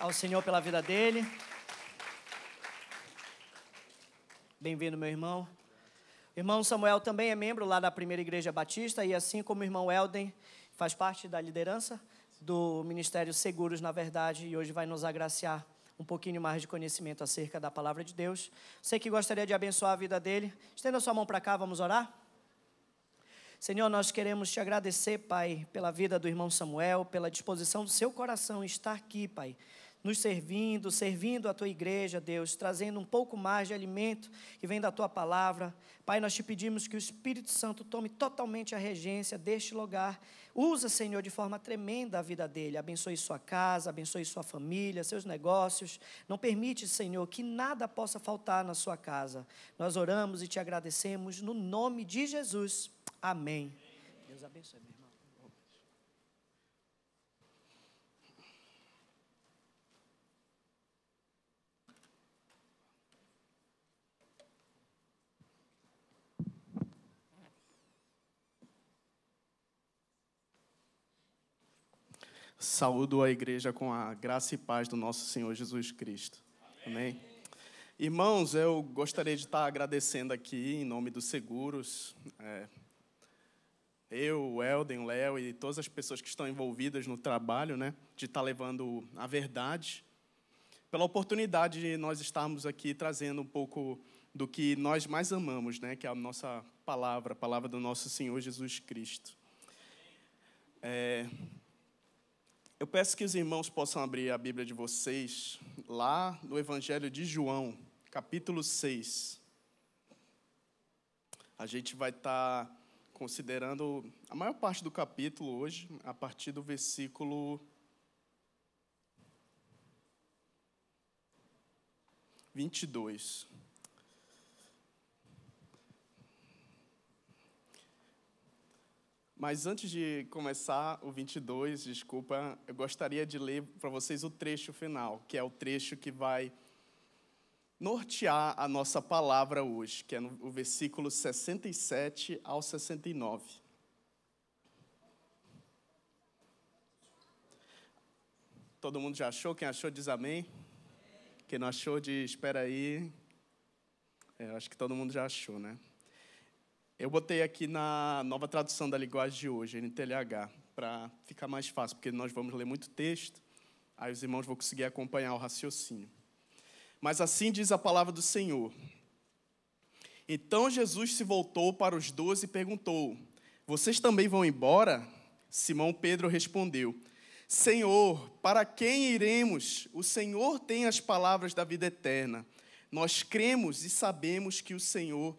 ao Senhor pela vida dele. Bem-vindo, meu irmão. O irmão Samuel também é membro lá da Primeira Igreja Batista e assim como o irmão Elden faz parte da liderança do Ministério Seguros, na verdade, e hoje vai nos agraciar um pouquinho mais de conhecimento acerca da palavra de Deus. Você que gostaria de abençoar a vida dele, estenda sua mão para cá, vamos orar? Senhor, nós queremos te agradecer, Pai, pela vida do irmão Samuel, pela disposição do seu coração em estar aqui, Pai, nos servindo a tua igreja, Deus, trazendo um pouco mais de alimento que vem da tua palavra. Pai, nós te pedimos que o Espírito Santo tome totalmente a regência deste lugar. Usa, Senhor, de forma tremenda a vida dele. Abençoe sua casa, abençoe sua família, seus negócios. Não permite, Senhor, que nada possa faltar na sua casa. Nós oramos e te agradecemos no nome de Jesus. Amém. Deus abençoe, meu irmão. Saúdo a igreja com a graça e paz do nosso Senhor Jesus Cristo. Amém? Irmãos, eu gostaria de estar agradecendo aqui em nome dos Seguros, eu, o Elden, o Léo e todas as pessoas que estão envolvidas no trabalho, de estar levando a verdade, pela oportunidade de nós estarmos aqui trazendo um pouco do que nós mais amamos, que é a nossa palavra, a palavra do nosso Senhor Jesus Cristo. Eu peço que os irmãos possam abrir a Bíblia de vocês lá no Evangelho de João, capítulo 6. A gente vai estar considerando a maior parte do capítulo hoje, a partir do versículo 22. Mas antes de começar o 22, desculpa, eu gostaria de ler para vocês o trecho final, que é o trecho que vai nortear a nossa palavra hoje, que é no versículo 67 ao 69. Todo mundo já achou? Quem achou diz amém. Quem não achou, espera aí. Eu acho que todo mundo já achou, Eu botei aqui na nova tradução da linguagem de hoje, NTLH, para ficar mais fácil, porque nós vamos ler muito texto, aí os irmãos vão conseguir acompanhar o raciocínio. Mas assim diz a palavra do Senhor. Então Jesus se voltou para os 12 e perguntou: vocês também vão embora? Simão Pedro respondeu: Senhor, para quem iremos? O Senhor tem as palavras da vida eterna. Nós cremos e sabemos que o Senhor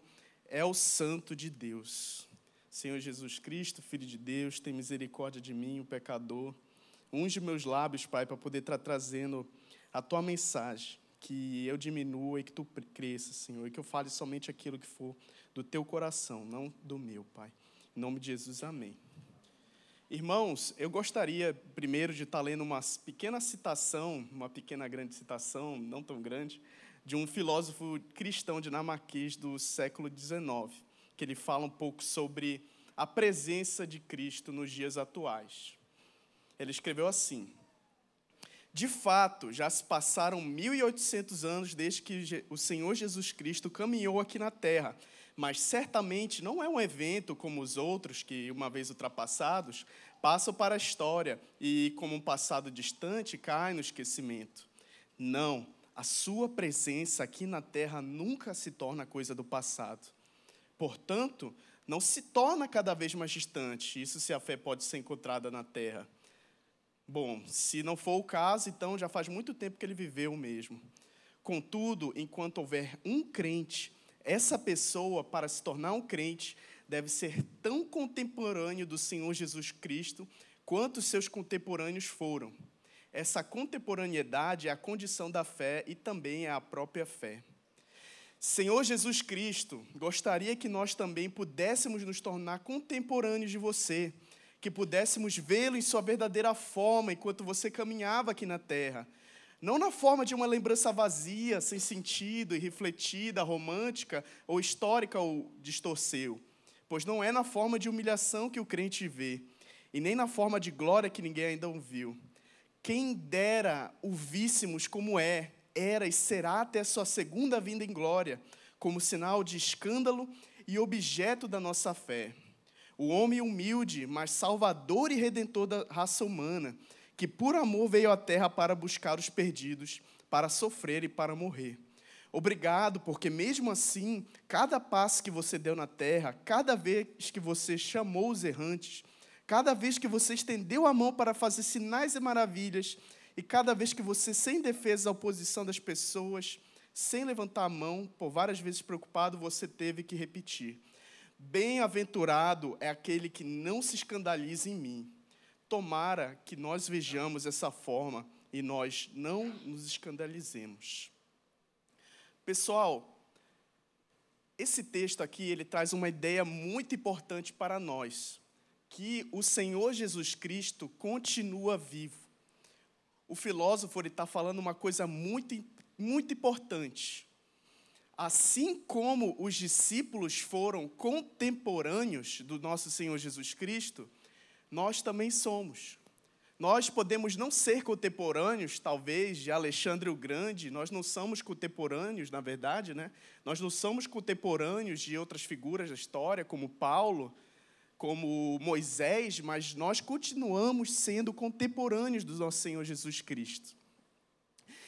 é o Santo de Deus. Senhor Jesus Cristo, Filho de Deus, tem misericórdia de mim, o pecador. Unge meus lábios, Pai, para poder estar trazendo a Tua mensagem. Que eu diminua e que Tu cresça, Senhor. E que eu fale somente aquilo que for do Teu coração, não do meu, Pai. Em nome de Jesus, amém. Irmãos, eu gostaria primeiro de estar lendo uma pequena citação, uma pequena grande citação, não tão grande, de um filósofo cristão dinamarquês do século XIX, que ele fala um pouco sobre a presença de Cristo nos dias atuais. Ele escreveu assim: de fato, já se passaram 1.800 anos desde que o Senhor Jesus Cristo caminhou aqui na Terra, mas certamente não é um evento como os outros que, uma vez ultrapassados, passam para a história e, como um passado distante, caem no esquecimento. Não. A sua presença aqui na terra nunca se torna coisa do passado. Portanto, não se torna cada vez mais distante. Isso se a fé pode ser encontrada na terra. Bom, se não for o caso, então já faz muito tempo que ele viveu mesmo. Contudo, enquanto houver um crente, essa pessoa, para se tornar um crente, deve ser tão contemporâneo do Senhor Jesus Cristo quanto seus contemporâneos foram. Essa contemporaneidade é a condição da fé e também é a própria fé. Senhor Jesus Cristo, gostaria que nós também pudéssemos nos tornar contemporâneos de você, que pudéssemos vê-lo em sua verdadeira forma enquanto você caminhava aqui na terra. Não na forma de uma lembrança vazia, sem sentido, irrefletida, romântica ou histórica ou distorceu, pois não é na forma de humilhação que o crente vê, e nem na forma de glória que ninguém ainda viu. Quem dera o víssemos como era e será até a sua segunda vinda em glória, como sinal de escândalo e objeto da nossa fé. O homem humilde, mas salvador e redentor da raça humana, que por amor veio à terra para buscar os perdidos, para sofrer e para morrer. Obrigado, porque mesmo assim, cada passo que você deu na terra, cada vez que você chamou os errantes, cada vez que você estendeu a mão para fazer sinais e maravilhas, e cada vez que você, sem defesa à oposição das pessoas, sem levantar a mão, por várias vezes preocupado, você teve que repetir: bem-aventurado é aquele que não se escandaliza em mim. Tomara que nós vejamos essa forma e nós não nos escandalizemos. Pessoal, esse texto aqui, ele traz uma ideia muito importante para nós, que o Senhor Jesus Cristo continua vivo. O filósofo está falando uma coisa muito importante. Assim como os discípulos foram contemporâneos do nosso Senhor Jesus Cristo, nós também somos. Nós podemos não ser contemporâneos, talvez, de Alexandre o Grande. Nós não somos contemporâneos, na verdade, né? Nós não somos contemporâneos de outras figuras da história, como Paulo, como Moisés, mas nós continuamos sendo contemporâneos do nosso Senhor Jesus Cristo.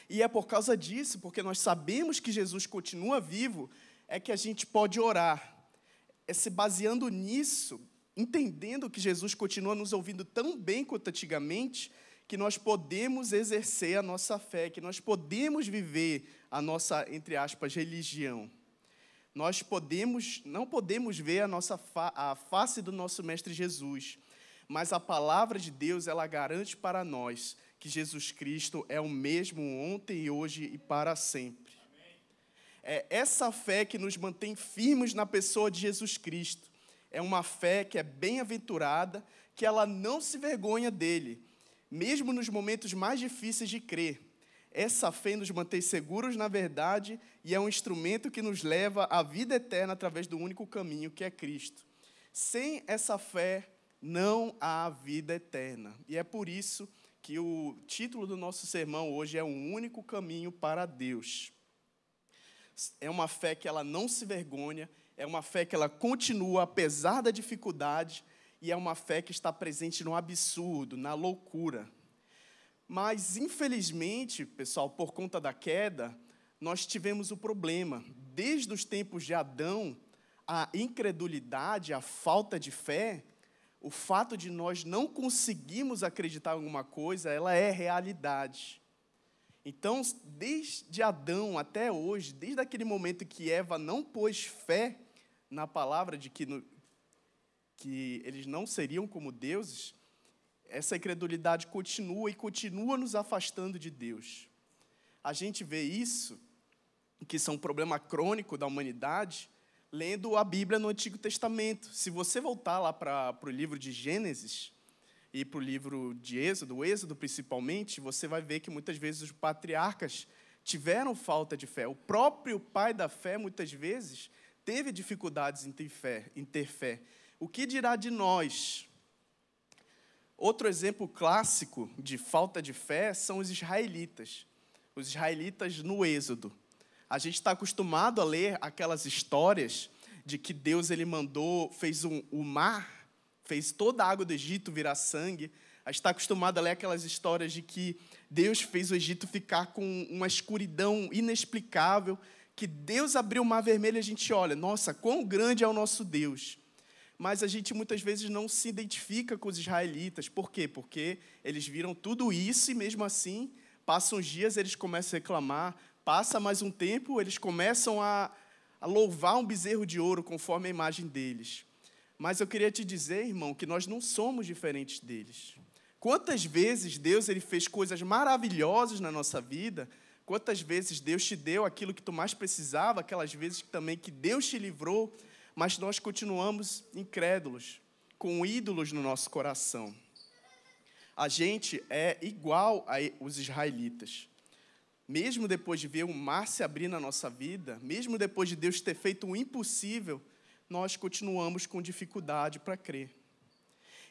E é por causa disso, porque nós sabemos que Jesus continua vivo, é que a gente pode orar. É se baseando nisso, entendendo que Jesus continua nos ouvindo tão bem quanto antigamente, que nós podemos exercer a nossa fé, que nós podemos viver a nossa, entre aspas, religião. Nós não podemos ver a face do nosso Mestre Jesus, mas a palavra de Deus, ela garante para nós que Jesus Cristo é o mesmo ontem e hoje e para sempre. É essa fé que nos mantém firmes na pessoa de Jesus Cristo. É uma fé que é bem-aventurada, que ela não se vergonha dele, mesmo nos momentos mais difíceis de crer. Essa fé nos mantém seguros na verdade e é um instrumento que nos leva à vida eterna através do único caminho, que é Cristo. Sem essa fé, não há vida eterna. E é por isso que o título do nosso sermão hoje é o único caminho para Deus. É uma fé que ela não se vergonha, é uma fé que ela continua apesar da dificuldade, e é uma fé que está presente no absurdo, na loucura. Mas, infelizmente, pessoal, por conta da queda, nós tivemos o problema. Desde os tempos de Adão, a incredulidade, a falta de fé, o fato de nós não conseguirmos acreditar em alguma coisa, ela é realidade. Então, desde Adão até hoje, desde aquele momento que Eva não pôs fé na palavra de que eles não seriam como deuses, essa incredulidade continua e continua nos afastando de Deus. A gente vê isso, que isso é um problema crônico da humanidade, lendo a Bíblia no Antigo Testamento. Se você voltar lá para o livro de Gênesis e para o livro de Êxodo, o Êxodo principalmente, você vai ver que muitas vezes os patriarcas tiveram falta de fé. O próprio pai da fé, muitas vezes, teve dificuldades em ter fé. O que dirá de nós? Outro exemplo clássico de falta de fé são os israelitas. Os israelitas no Êxodo. A gente está acostumado a ler aquelas histórias de que Deus ele fez o mar, fez toda a água do Egito virar sangue. A gente está acostumado a ler aquelas histórias de que Deus fez o Egito ficar com uma escuridão inexplicável, que Deus abriu o mar vermelho e a gente olha, nossa, quão grande é o nosso Deus. Mas a gente muitas vezes não se identifica com os israelitas. Por quê? Porque eles viram tudo isso e mesmo assim, passam uns dias, eles começam a reclamar, passa mais um tempo, eles começam a louvar um bezerro de ouro conforme a imagem deles. Mas eu queria te dizer, irmão, que nós não somos diferentes deles. Quantas vezes Deus ele fez coisas maravilhosas na nossa vida, quantas vezes Deus te deu aquilo que tu mais precisava, aquelas vezes também que Deus te livrou, mas nós continuamos incrédulos, com ídolos no nosso coração. A gente é igual aos israelitas. Mesmo depois de ver o mar se abrir na nossa vida, mesmo depois de Deus ter feito o impossível, nós continuamos com dificuldade para crer.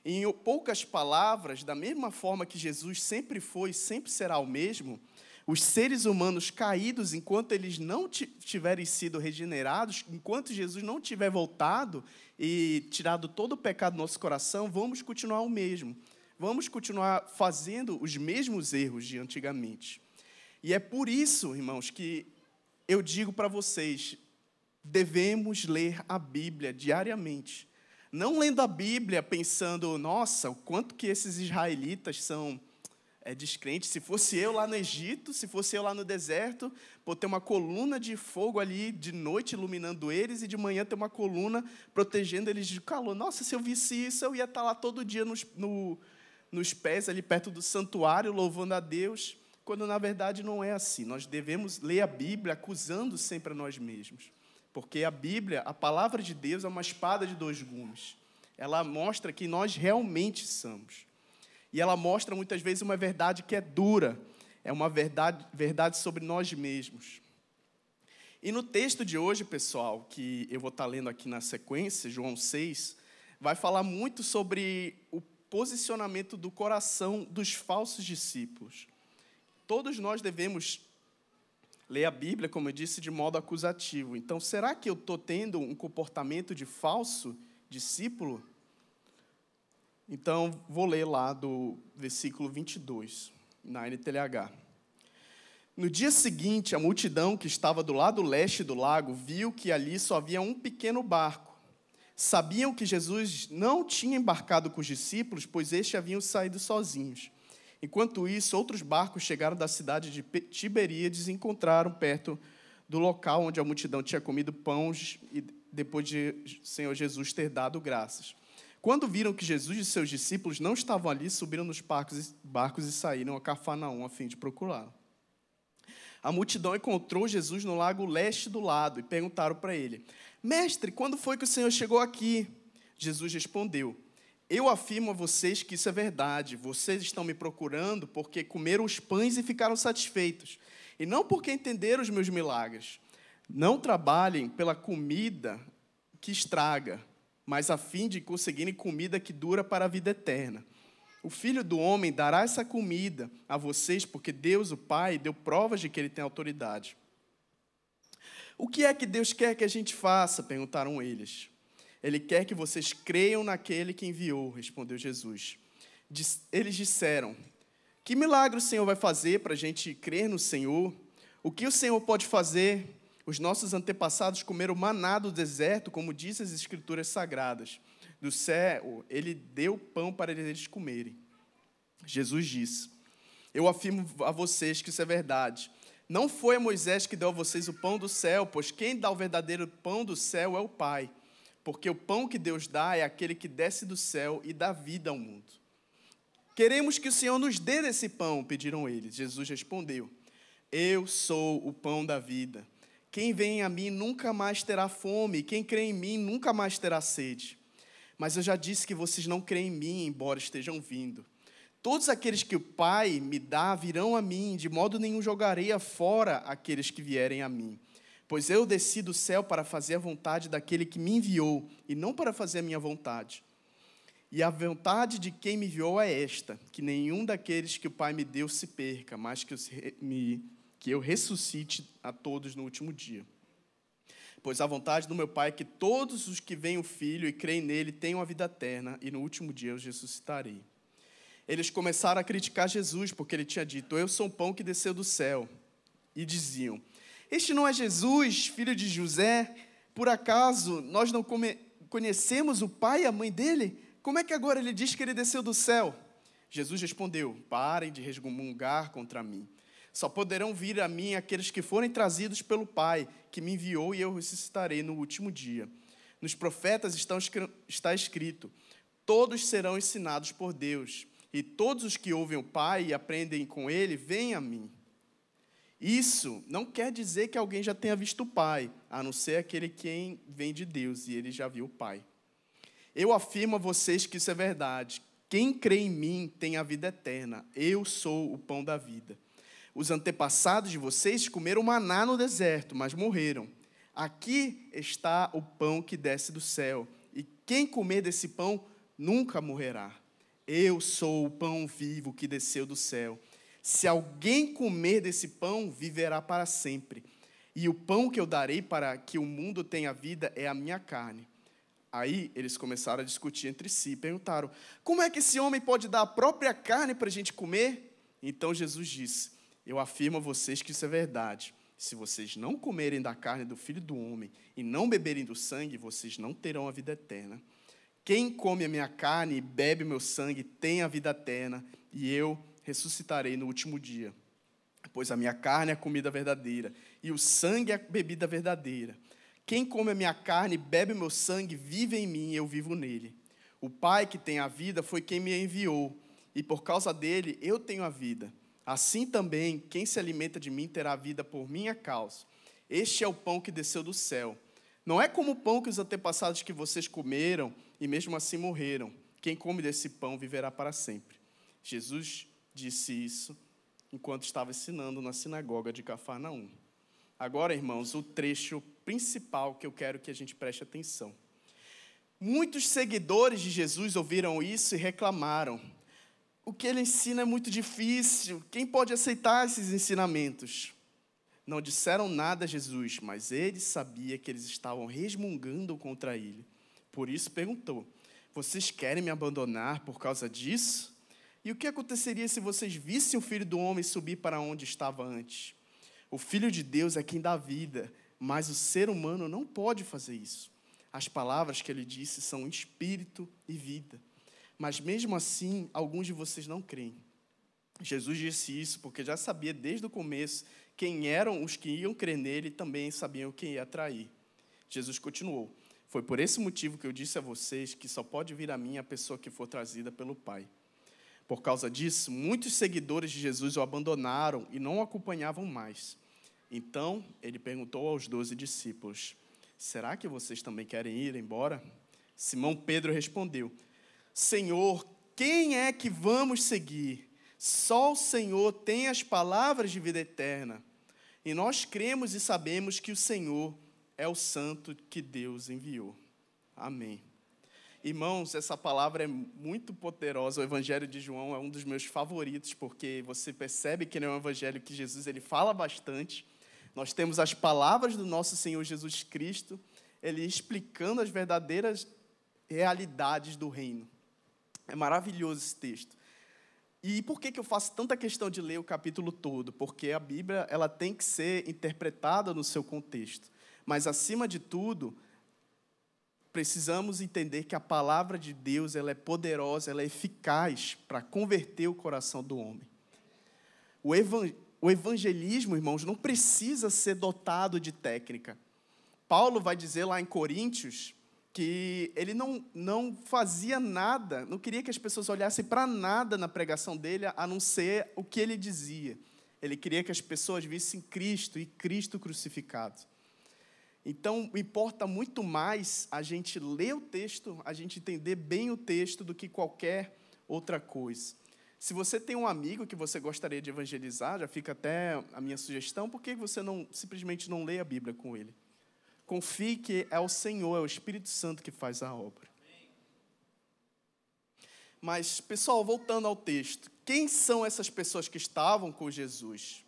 Em poucas palavras, da mesma forma que Jesus sempre foi e sempre será o mesmo, os seres humanos caídos, enquanto eles não tiverem sido regenerados, enquanto Jesus não tiver voltado e tirado todo o pecado do nosso coração, vamos continuar o mesmo. Vamos continuar fazendo os mesmos erros de antigamente. E é por isso, irmãos, que eu digo para vocês, devemos ler a Bíblia diariamente. Não lendo a Bíblia pensando, nossa, o quanto que esses israelitas são descrentes. Se fosse eu lá no Egito, se fosse eu lá no deserto, pô, ter uma coluna de fogo ali de noite iluminando eles e de manhã ter uma coluna protegendo eles de calor. Nossa, se eu visse isso, eu ia estar lá todo dia nos pés, ali perto do santuário, louvando a Deus, quando na verdade não é assim. Nós devemos ler a Bíblia acusando sempre a nós mesmos. Porque a Bíblia, a palavra de Deus, é uma espada de dois gumes. Ela mostra que nós realmente somos. E ela mostra, muitas vezes, uma verdade que é dura. É uma verdade sobre nós mesmos. E no texto de hoje, pessoal, que eu vou estar lendo aqui na sequência, João 6, vai falar muito sobre o posicionamento do coração dos falsos discípulos. Todos nós devemos ler a Bíblia, como eu disse, de modo acusativo. Então, será que eu estou tendo um comportamento de falso discípulo? Então, vou ler lá do versículo 22, na NTLH. No dia seguinte, a multidão que estava do lado leste do lago viu que ali só havia um pequeno barco. Sabiam que Jesus não tinha embarcado com os discípulos, pois estes haviam saído sozinhos. Enquanto isso, outros barcos chegaram da cidade de Tiberíades e encontraram perto do local onde a multidão tinha comido pães depois de o Senhor Jesus ter dado graças. Quando viram que Jesus e seus discípulos não estavam ali, subiram nos barcos e saíram a Cafarnaum a fim de procurá-lo. A multidão encontrou Jesus no lago leste do lado e perguntaram para ele: Mestre, quando foi que o Senhor chegou aqui? Jesus respondeu: Eu afirmo a vocês que isso é verdade. Vocês estão me procurando porque comeram os pães e ficaram satisfeitos, e não porque entenderam os meus milagres. Não trabalhem pela comida que estraga, mas a fim de conseguirem comida que dura para a vida eterna. O Filho do Homem dará essa comida a vocês, porque Deus, o Pai, deu provas de que Ele tem autoridade. O que é que Deus quer que a gente faça? Perguntaram eles. Ele quer que vocês creiam naquele que enviou, respondeu Jesus. Eles disseram: Que milagre o Senhor vai fazer para a gente crer no Senhor? O que o Senhor pode fazer? Os nossos antepassados comeram maná do deserto, como diz as Escrituras Sagradas. Do céu, Ele deu pão para eles comerem. Jesus disse: Eu afirmo a vocês que isso é verdade. Não foi a Moisés que deu a vocês o pão do céu, pois quem dá o verdadeiro pão do céu é o Pai. Porque o pão que Deus dá é aquele que desce do céu e dá vida ao mundo. Queremos que o Senhor nos dê desse pão, pediram eles. Jesus respondeu: Eu sou o pão da vida. Quem vem a mim nunca mais terá fome, e quem crê em mim nunca mais terá sede. Mas eu já disse que vocês não creem em mim, embora estejam vindo. Todos aqueles que o Pai me dá virão a mim, de modo nenhum jogarei fora aqueles que vierem a mim. Pois eu desci do céu para fazer a vontade daquele que me enviou, e não para fazer a minha vontade. E a vontade de quem me enviou é esta, que nenhum daqueles que o Pai me deu se perca, mas que eu ressuscite a todos no último dia. Pois a vontade do meu Pai é que todos os que veem o Filho e creem nele tenham a vida eterna, e no último dia eu os ressuscitarei. Eles começaram a criticar Jesus, porque ele tinha dito: Eu sou um pão que desceu do céu. E diziam: Este não é Jesus, filho de José? Por acaso nós não conhecemos o pai e a mãe dele? Como é que agora ele diz que ele desceu do céu? Jesus respondeu: Parem de resmungar contra mim. Só poderão vir a mim aqueles que forem trazidos pelo Pai, que me enviou, e eu ressuscitarei no último dia. Nos profetas está escrito: Todos serão ensinados por Deus, e todos os que ouvem o Pai e aprendem com Ele, vêm a mim. Isso não quer dizer que alguém já tenha visto o Pai, a não ser aquele quem vem de Deus, e ele já viu o Pai. Eu afirmo a vocês que isso é verdade. Quem crê em mim tem a vida eterna. Eu sou o pão da vida. Os antepassados de vocês comeram maná no deserto, mas morreram. Aqui está o pão que desce do céu. E quem comer desse pão nunca morrerá. Eu sou o pão vivo que desceu do céu. Se alguém comer desse pão, viverá para sempre. E o pão que eu darei para que o mundo tenha vida é a minha carne. Aí eles começaram a discutir entre si, perguntaram: como é que esse homem pode dar a própria carne para a gente comer? Então Jesus disse: eu afirmo a vocês que isso é verdade. Se vocês não comerem da carne do Filho do Homem e não beberem do sangue, vocês não terão a vida eterna. Quem come a minha carne e bebe o meu sangue tem a vida eterna, e eu ressuscitarei no último dia. Pois a minha carne é a comida verdadeira, e o sangue é a bebida verdadeira. Quem come a minha carne e bebe o meu sangue vive em mim e eu vivo nele. O Pai que tem a vida foi quem me enviou, e por causa dele eu tenho a vida. Assim também, quem se alimenta de mim terá vida por minha causa. Este é o pão que desceu do céu. Não é como o pão que os antepassados que vocês comeram e mesmo assim morreram. Quem come desse pão viverá para sempre. Jesus disse isso enquanto estava ensinando na sinagoga de Cafarnaum. Agora, irmãos, o trecho principal que eu quero que a gente preste atenção. Muitos seguidores de Jesus ouviram isso e reclamaram. O que ele ensina é muito difícil. Quem pode aceitar esses ensinamentos? Não disseram nada a Jesus, mas ele sabia que eles estavam resmungando contra ele. Por isso perguntou: vocês querem me abandonar por causa disso? E o que aconteceria se vocês vissem o Filho do Homem subir para onde estava antes? O Filho de Deus é quem dá vida, mas o ser humano não pode fazer isso. As palavras que ele disse são espírito e vida. Mas mesmo assim, alguns de vocês não creem. Jesus disse isso porque já sabia desde o começo quem eram os que iam crer nele e também sabiam quem ia trair. Jesus continuou: foi por esse motivo que eu disse a vocês que só pode vir a mim a pessoa que for trazida pelo Pai. Por causa disso, muitos seguidores de Jesus o abandonaram e não o acompanhavam mais. Então, ele perguntou aos 12 discípulos: será que vocês também querem ir embora? Simão Pedro respondeu: Senhor, quem é que vamos seguir? Só o Senhor tem as palavras de vida eterna. E nós cremos e sabemos que o Senhor é o Santo que Deus enviou. Amém. Irmãos, essa palavra é muito poderosa. O Evangelho de João é um dos meus favoritos, porque você percebe que ele é um evangelho que Jesus ele fala bastante. Nós temos as palavras do nosso Senhor Jesus Cristo, ele explicando as verdadeiras realidades do reino. É maravilhoso esse texto. E por que eu faço tanta questão de ler o capítulo todo? Porque a Bíblia ela tem que ser interpretada no seu contexto. Mas, acima de tudo, precisamos entender que a palavra de Deus ela é poderosa, ela é eficaz para converter o coração do homem. O evangelismo, irmãos, não precisa ser dotado de técnica. Paulo vai dizer lá em Coríntios que ele não fazia nada, não queria que as pessoas olhassem para nada na pregação dele, a não ser o que ele dizia. Ele queria que as pessoas vissem Cristo e Cristo crucificado. Então, importa muito mais a gente ler o texto, a gente entender bem o texto do que qualquer outra coisa. Se você tem um amigo que você gostaria de evangelizar, já fica até a minha sugestão, por que você simplesmente não lê a Bíblia com ele? Confie que é o Senhor, é o Espírito Santo que faz a obra. Mas, pessoal, voltando ao texto, quem são essas pessoas que estavam com Jesus?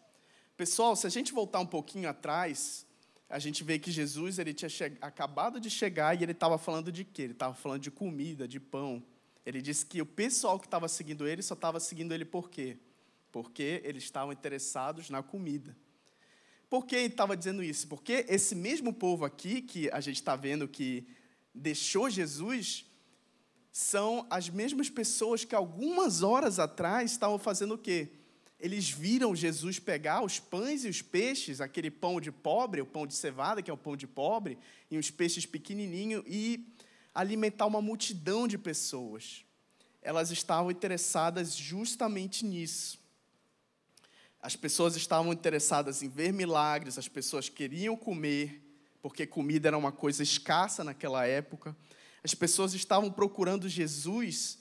Pessoal, se a gente voltar um pouquinho atrás, a gente vê que Jesus ele tinha acabado de chegar e ele estava falando de quê? Ele estava falando de comida, de pão. Ele disse que o pessoal que estava seguindo ele só estava seguindo ele por quê? Porque eles estavam interessados na comida. Por que ele estava dizendo isso? Porque esse mesmo povo aqui, que a gente está vendo que deixou Jesus, são as mesmas pessoas que algumas horas atrás estavam fazendo o quê? Eles viram Jesus pegar os pães e os peixes, aquele pão de pobre, o pão de cevada, que é o pão de pobre, e os peixes pequenininhos, e alimentar uma multidão de pessoas. Elas estavam interessadas justamente nisso. As pessoas estavam interessadas em ver milagres, as pessoas queriam comer, porque comida era uma coisa escassa naquela época. As pessoas estavam procurando Jesus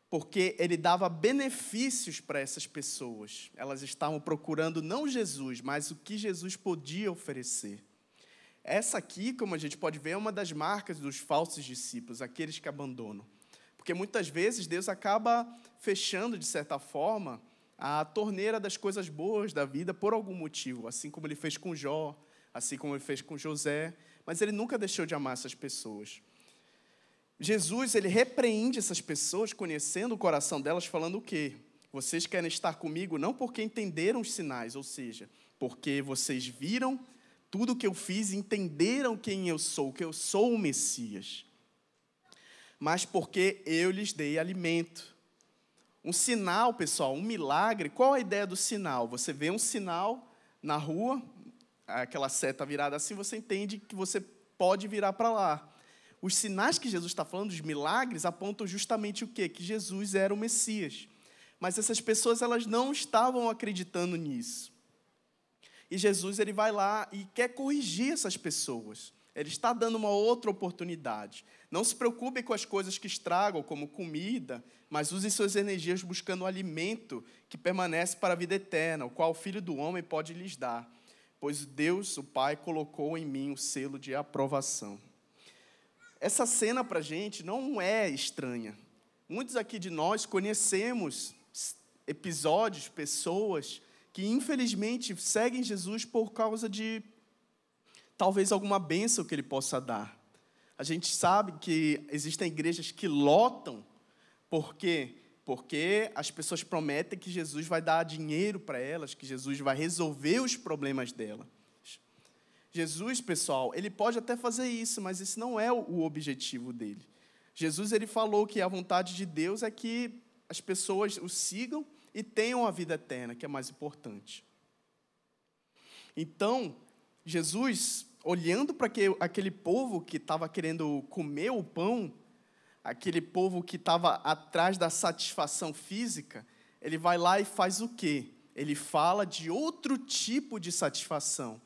porque ele dava benefícios para essas pessoas. Elas estavam procurando não Jesus, mas o que Jesus podia oferecer. Essa aqui, como a gente pode ver, é uma das marcas dos falsos discípulos, aqueles que abandonam. Porque muitas vezes Deus acaba fechando, de certa forma, a torneira das coisas boas da vida por algum motivo, assim como ele fez com Jó, assim como ele fez com José, mas ele nunca deixou de amar essas pessoas. Jesus, ele repreende essas pessoas, conhecendo o coração delas, falando o quê? Vocês querem estar comigo não porque entenderam os sinais, ou seja, porque vocês viram tudo o que eu fiz e entenderam quem eu sou, que eu sou o Messias, mas porque eu lhes dei alimento. Um sinal, pessoal, um milagre, qual a ideia do sinal? Você vê um sinal na rua, aquela seta virada assim, você entende que você pode virar para lá. Os sinais que Jesus está falando, os milagres, apontam justamente o quê? Que Jesus era o Messias. Mas essas pessoas, elas não estavam acreditando nisso. E Jesus, ele vai lá e quer corrigir essas pessoas. Ele está dando uma outra oportunidade. Não se preocupe com as coisas que estragam, como comida, mas use suas energias buscando o alimento que permanece para a vida eterna, o qual o Filho do Homem pode lhes dar. Pois Deus, o Pai, colocou em mim o selo de aprovação. Essa cena para a gente não é estranha. Muitos aqui de nós conhecemos episódios, pessoas que infelizmente seguem Jesus por causa de talvez alguma bênção que ele possa dar. A gente sabe que existem igrejas que lotam, por quê? Porque as pessoas prometem que Jesus vai dar dinheiro para elas, que Jesus vai resolver os problemas delas. Jesus, pessoal, ele pode até fazer isso, mas esse não é o objetivo dele. Jesus, ele falou que a vontade de Deus é que as pessoas o sigam e tenham a vida eterna, que é mais importante. Então, Jesus, olhando para aquele povo que estava querendo comer o pão, aquele povo que estava atrás da satisfação física, ele vai lá e faz o quê? Ele fala de outro tipo de satisfação.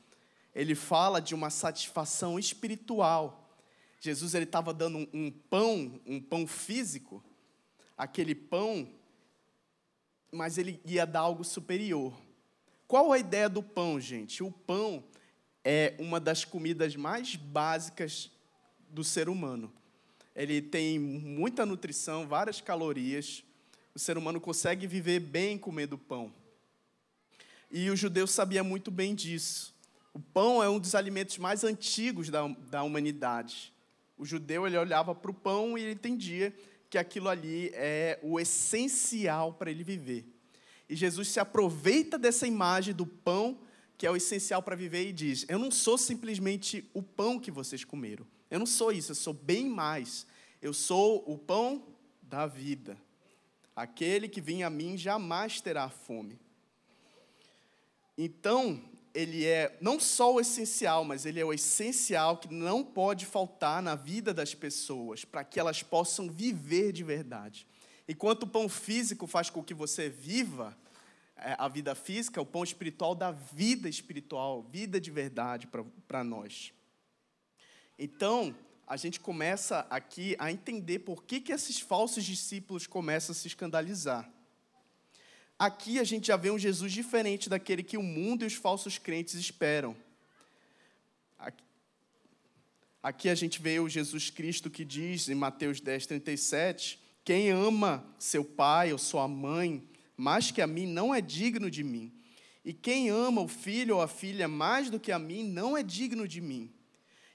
Ele fala de uma satisfação espiritual. Jesus, ele estava dando um pão físico, aquele pão, mas ele ia dar algo superior. Qual a ideia do pão, gente? O pão é uma das comidas mais básicas do ser humano. Ele tem muita nutrição, várias calorias. O ser humano consegue viver bem comendo pão. E o judeu sabia muito bem disso. O pão é um dos alimentos mais antigos da humanidade. O judeu, ele olhava para o pão e ele entendia que aquilo ali é o essencial para ele viver. E Jesus se aproveita dessa imagem do pão, que é o essencial para viver, e diz: eu não sou simplesmente o pão que vocês comeram. Eu não sou isso, eu sou bem mais. Eu sou o pão da vida. Aquele que vem a mim jamais terá fome. Então, ele é não só o essencial, mas ele é o essencial que não pode faltar na vida das pessoas, para que elas possam viver de verdade. Enquanto o pão físico faz com que você viva a vida física, o pão espiritual dá vida espiritual, vida de verdade para nós. Então, a gente começa aqui a entender por que esses falsos discípulos começam a se escandalizar. Aqui a gente já vê um Jesus diferente daquele que o mundo e os falsos crentes esperam. Aqui a gente vê o Jesus Cristo que diz em Mateus 10:37, quem ama seu pai ou sua mãe mais que a mim não é digno de mim. E quem ama o filho ou a filha mais do que a mim não é digno de mim.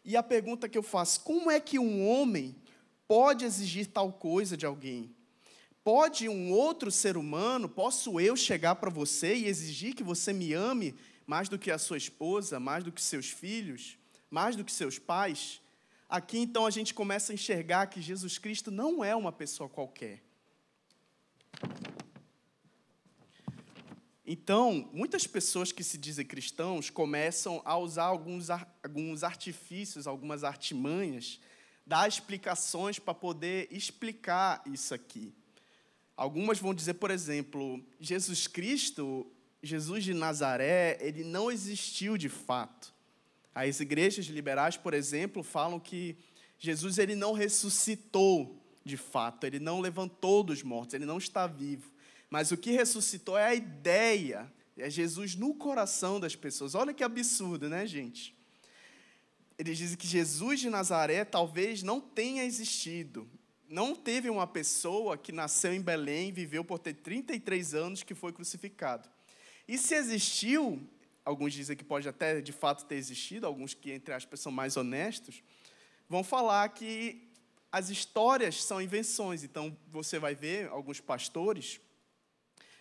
E a pergunta que eu faço, como é que um homem pode exigir tal coisa de alguém? Pode um outro ser humano, posso eu chegar para você e exigir que você me ame mais do que a sua esposa, mais do que seus filhos, mais do que seus pais? Aqui, então, a gente começa a enxergar que Jesus Cristo não é uma pessoa qualquer. Então, muitas pessoas que se dizem cristãos começam a usar alguns artifícios, algumas artimanhas, dar explicações para poder explicar isso aqui. Algumas vão dizer, por exemplo, Jesus Cristo, Jesus de Nazaré, ele não existiu de fato. As igrejas liberais, por exemplo, falam que Jesus ele não ressuscitou de fato, ele não levantou dos mortos, ele não está vivo. Mas o que ressuscitou é a ideia, é Jesus no coração das pessoas. Olha que absurdo, né, gente? Eles dizem que Jesus de Nazaré talvez não tenha existido. Não teve uma pessoa que nasceu em Belém, viveu por ter 33 anos, que foi crucificado. E se existiu, alguns dizem que pode até de fato ter existido, alguns que, entre aspas, são mais honestos, vão falar que as histórias são invenções. Então, você vai ver alguns pastores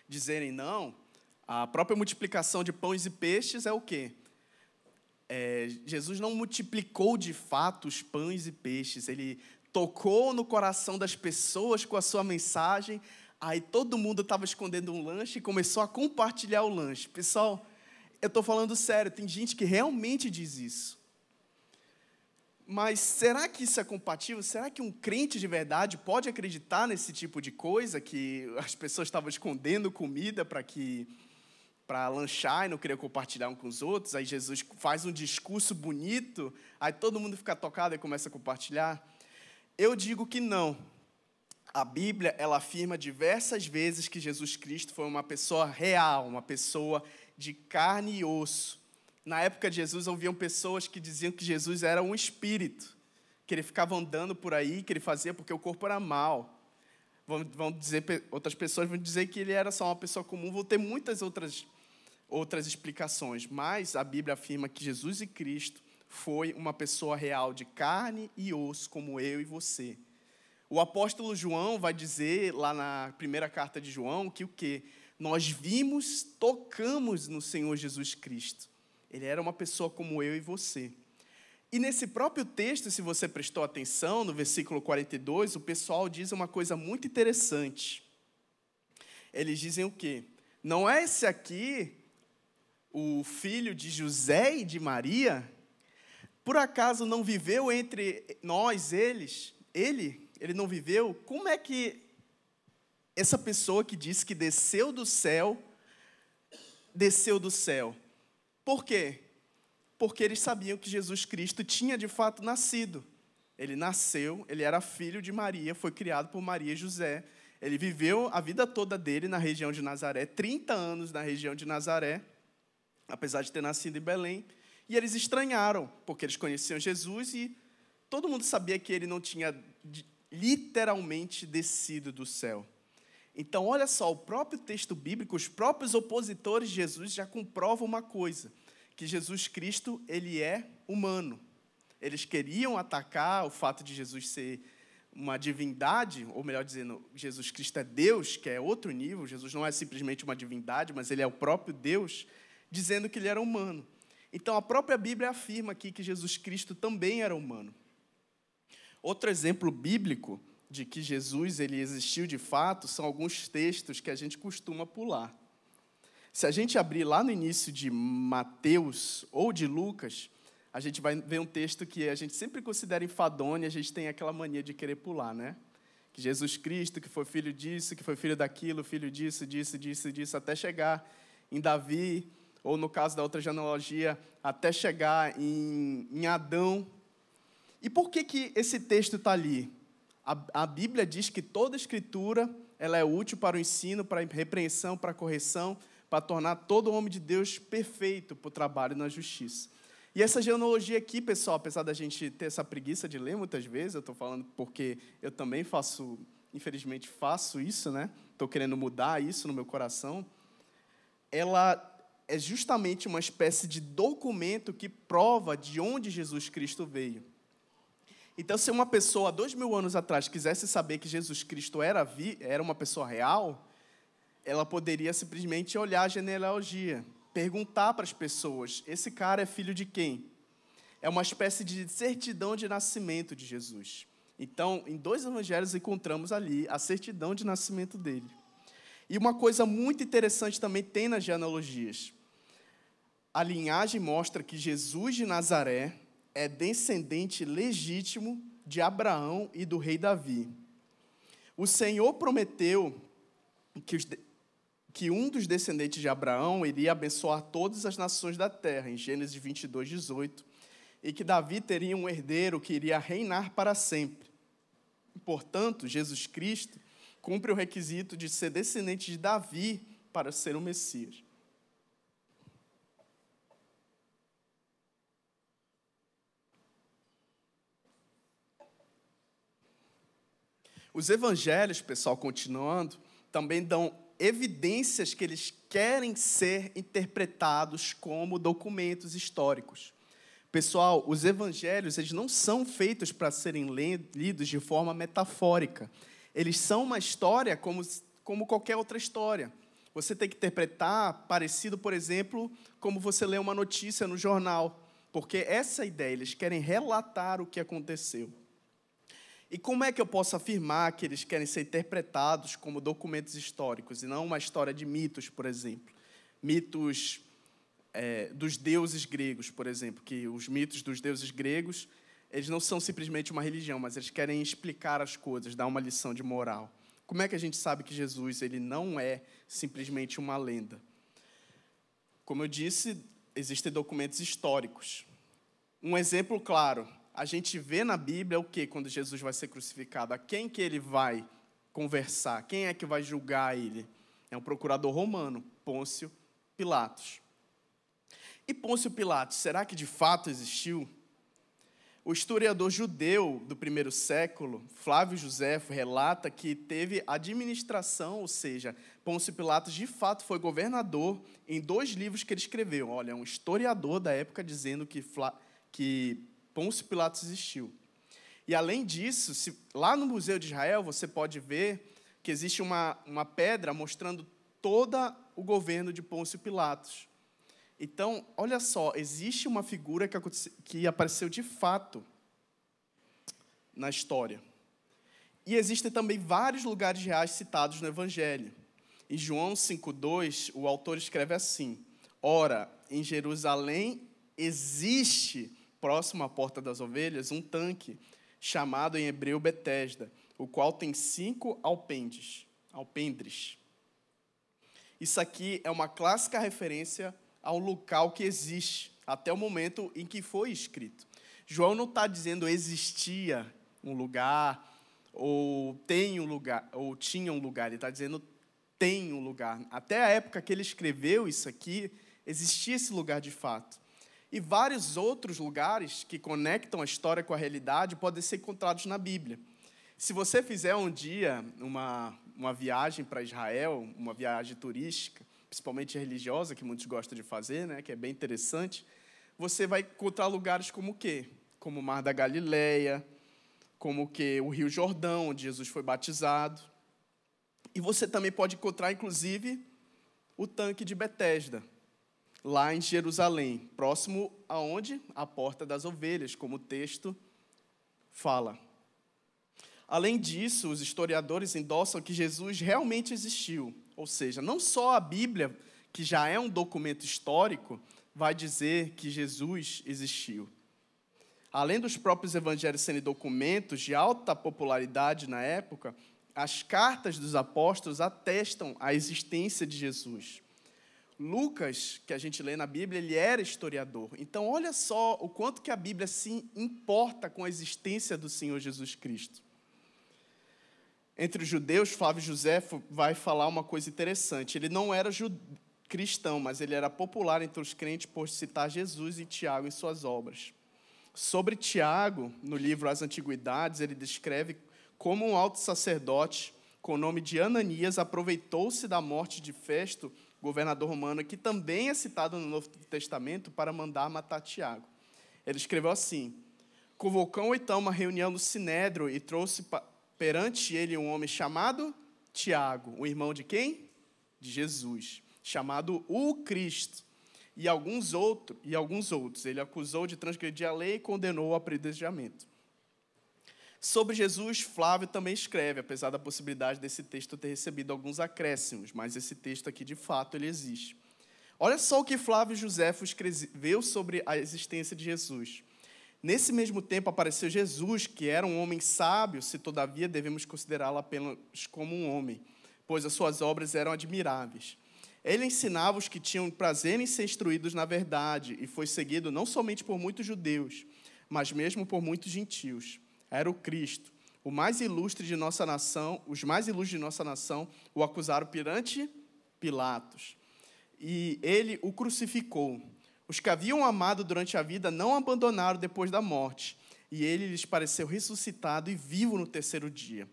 dizerem, não, a própria multiplicação de pães e peixes é o quê? Jesus não multiplicou de fato os pães e peixes, ele tocou no coração das pessoas com a sua mensagem, aí todo mundo estava escondendo um lanche e começou a compartilhar o lanche. Pessoal, eu estou falando sério, tem gente que realmente diz isso. Mas será que isso é compatível? Será que um crente de verdade pode acreditar nesse tipo de coisa, que as pessoas estavam escondendo comida para lanchar e não queria compartilhar um com os outros, aí Jesus faz um discurso bonito, aí todo mundo fica tocado e começa a compartilhar? Eu digo que não. A Bíblia, ela afirma diversas vezes que Jesus Cristo foi uma pessoa real, uma pessoa de carne e osso. Na época de Jesus, haviam pessoas que diziam que Jesus era um espírito, que ele ficava andando por aí, que ele fazia porque o corpo era mau. Outras pessoas vão dizer que ele era só uma pessoa comum, vão ter muitas outras explicações, mas a Bíblia afirma que Jesus e Cristo foi uma pessoa real de carne e osso, como eu e você. O apóstolo João vai dizer, lá na primeira carta de João, que o quê? Nós vimos, tocamos no Senhor Jesus Cristo. Ele era uma pessoa como eu e você. E nesse próprio texto, se você prestou atenção, no versículo 42, o pessoal diz uma coisa muito interessante. Eles dizem o quê? Não é esse aqui o filho de José e de Maria? Por acaso não viveu entre nós, ele não viveu? Como é que essa pessoa que disse que desceu do céu? Por quê? Porque eles sabiam que Jesus Cristo tinha de fato nascido. Ele nasceu, ele era filho de Maria, foi criado por Maria e José. Ele viveu a vida toda dele na região de Nazaré, 30 anos na região de Nazaré, apesar de ter nascido em Belém. E eles estranharam, porque eles conheciam Jesus e todo mundo sabia que ele não tinha literalmente descido do céu. Então, olha só, o próprio texto bíblico, os próprios opositores de Jesus já comprovam uma coisa, que Jesus Cristo, ele é humano. Eles queriam atacar o fato de Jesus ser uma divindade, ou melhor dizendo, Jesus Cristo é Deus, que é outro nível. Jesus não é simplesmente uma divindade, mas ele é o próprio Deus, dizendo que ele era humano. Então, a própria Bíblia afirma aqui que Jesus Cristo também era humano. Outro exemplo bíblico de que Jesus ele existiu de fato são alguns textos que a gente costuma pular. Se a gente abrir lá no início de Mateus ou de Lucas, a gente vai ver um texto que a gente sempre considera enfadonho e a gente tem aquela mania de querer pular, né? Que Jesus Cristo, que foi filho disso, que foi filho daquilo, filho disso, até chegar em Davi, ou no caso da outra genealogia, até chegar em Adão. E por que esse texto está ali? A Bíblia diz que toda escritura ela é útil para o ensino, para a repreensão, para a correção, para tornar todo homem de Deus perfeito para o trabalho na justiça. E essa genealogia aqui, pessoal, apesar da gente ter essa preguiça de ler muitas vezes, eu estou falando porque eu também infelizmente faço isso, né? Estou querendo mudar isso no meu coração. Ela é justamente uma espécie de documento que prova de onde Jesus Cristo veio. Então, se uma pessoa, 2000 anos atrás, quisesse saber que Jesus Cristo era uma pessoa real, ela poderia simplesmente olhar a genealogia, perguntar para as pessoas, esse cara é filho de quem? É uma espécie de certidão de nascimento de Jesus. Então, em 2 evangelhos encontramos ali a certidão de nascimento dele. E uma coisa muito interessante também tem nas genealogias. A linhagem mostra que Jesus de Nazaré é descendente legítimo de Abraão e do rei Davi. O Senhor prometeu que um dos descendentes de Abraão iria abençoar todas as nações da terra, em Gênesis 22, 18, e que Davi teria um herdeiro que iria reinar para sempre. Portanto, Jesus Cristo cumpre o requisito de ser descendente de Davi para ser o Messias. Os evangelhos, pessoal, continuando, também dão evidências que eles querem ser interpretados como documentos históricos. Pessoal, os evangelhos, eles não são feitos para serem lidos de forma metafórica. Eles são uma história como qualquer outra história. Você tem que interpretar parecido, por exemplo, como você lê uma notícia no jornal. Porque essa é a ideia, eles querem relatar o que aconteceu. E como é que eu posso afirmar que eles querem ser interpretados como documentos históricos e não uma história de mitos, por exemplo? Mitos dos deuses gregos, por exemplo, que os mitos dos deuses gregos, eles não são simplesmente uma religião, mas eles querem explicar as coisas, dar uma lição de moral. Como é que a gente sabe que Jesus ele não é simplesmente uma lenda? Como eu disse, existem documentos históricos. Um exemplo claro, a gente vê na Bíblia o quê? Quando Jesus vai ser crucificado, a quem que ele vai conversar? Quem é que vai julgar ele? É um procurador romano, Pôncio Pilatos. E Pôncio Pilatos, será que de fato existiu? O historiador judeu do primeiro século, Flávio Joséfo, relata que teve administração, ou seja, Pôncio Pilatos de fato foi governador em 2 livros que ele escreveu. Olha, é um historiador da época dizendo que Pôncio Pilatos existiu. E além disso, lá no Museu de Israel você pode ver que existe uma pedra mostrando todo o governo de Pôncio Pilatos. Então, olha só, existe uma figura que apareceu de fato na história. E existem também vários lugares reais citados no Evangelho. Em João 5,2, o autor escreve assim: ora, em Jerusalém existe, próximo à Porta das Ovelhas, um tanque, chamado em hebreu Betesda, o qual tem 5 alpendres. Isso aqui é uma clássica referência ao local que existe, até o momento em que foi escrito. João não está dizendo existia um lugar, ou tem um lugar, ou tinha um lugar, ele está dizendo tem um lugar. Até a época que ele escreveu isso aqui, existia esse lugar de fato. E vários outros lugares que conectam a história com a realidade podem ser encontrados na Bíblia. Se você fizer um dia uma viagem para Israel, uma viagem turística, principalmente religiosa, que muitos gostam de fazer, né, que é bem interessante, você vai encontrar lugares como o quê? Como o Mar da Galileia, como o quê? O Rio Jordão, onde Jesus foi batizado. E você também pode encontrar, inclusive, o tanque de Betesda, lá em Jerusalém, próximo aonde? À Porta das Ovelhas, como o texto fala. Além disso, os historiadores endossam que Jesus realmente existiu. Ou seja, não só a Bíblia, que já é um documento histórico, vai dizer que Jesus existiu. Além dos próprios evangelhos serem documentos de alta popularidade na época, as cartas dos apóstolos atestam a existência de Jesus. Lucas, que a gente lê na Bíblia, ele era historiador. Então, olha só o quanto que a Bíblia se importa com a existência do Senhor Jesus Cristo. Entre os judeus, Flávio Joséfo vai falar uma coisa interessante. Ele não era cristão, mas ele era popular entre os crentes por citar Jesus e Tiago em suas obras. Sobre Tiago, no livro As Antiguidades, ele descreve como um alto sacerdote, com o nome de Ananias, aproveitou-se da morte de Festo, governador romano, que também é citado no Novo Testamento, para mandar matar Tiago. Ele escreveu assim: convocou então uma reunião no Sinédrio e trouxe perante ele um homem chamado Tiago, o irmão de quem? De Jesus, chamado o Cristo, e alguns outros. Ele acusou de transgredir a lei e condenou ao apedrejamento. Sobre Jesus, Flávio também escreve, apesar da possibilidade desse texto ter recebido alguns acréscimos, mas esse texto aqui, de fato, ele existe. Olha só o que Flávio Joséfo escreveu sobre a existência de Jesus. Nesse mesmo tempo apareceu Jesus, que era um homem sábio, se todavia devemos considerá-lo apenas como um homem, pois as suas obras eram admiráveis. Ele ensinava os que tinham prazer em ser instruídos na verdade, e foi seguido não somente por muitos judeus, mas mesmo por muitos gentios. Era o Cristo, o mais ilustre de nossa nação, os mais ilustres de nossa nação o acusaram perante Pilatos, e ele o crucificou. Os que haviam amado durante a vida não abandonaram depois da morte, e ele lhes pareceu ressuscitado e vivo no terceiro dia.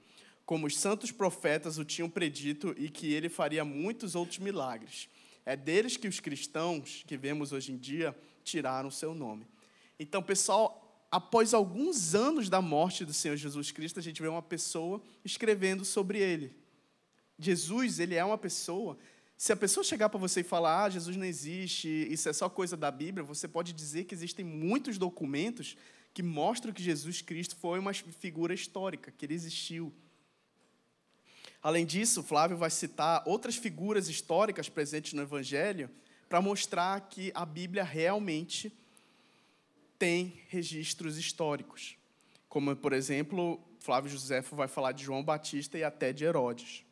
como os santos profetas o tinham predito e que ele faria muitos outros milagres. É deles que os cristãos que vemos hoje em dia tiraram o seu nome. Então, pessoal, após alguns anos da morte do Senhor Jesus Cristo, a gente vê uma pessoa escrevendo sobre ele. Jesus, ele é uma pessoa. Se a pessoa chegar para você e falar, Jesus não existe, isso é só coisa da Bíblia, você pode dizer que existem muitos documentos que mostram que Jesus Cristo foi uma figura histórica, que ele existiu. Além disso, Flávio vai citar outras figuras históricas presentes no Evangelho para mostrar que a Bíblia realmente tem registros históricos. Como, por exemplo, Flávio Joséfo vai falar de João Batista e até de Herodes.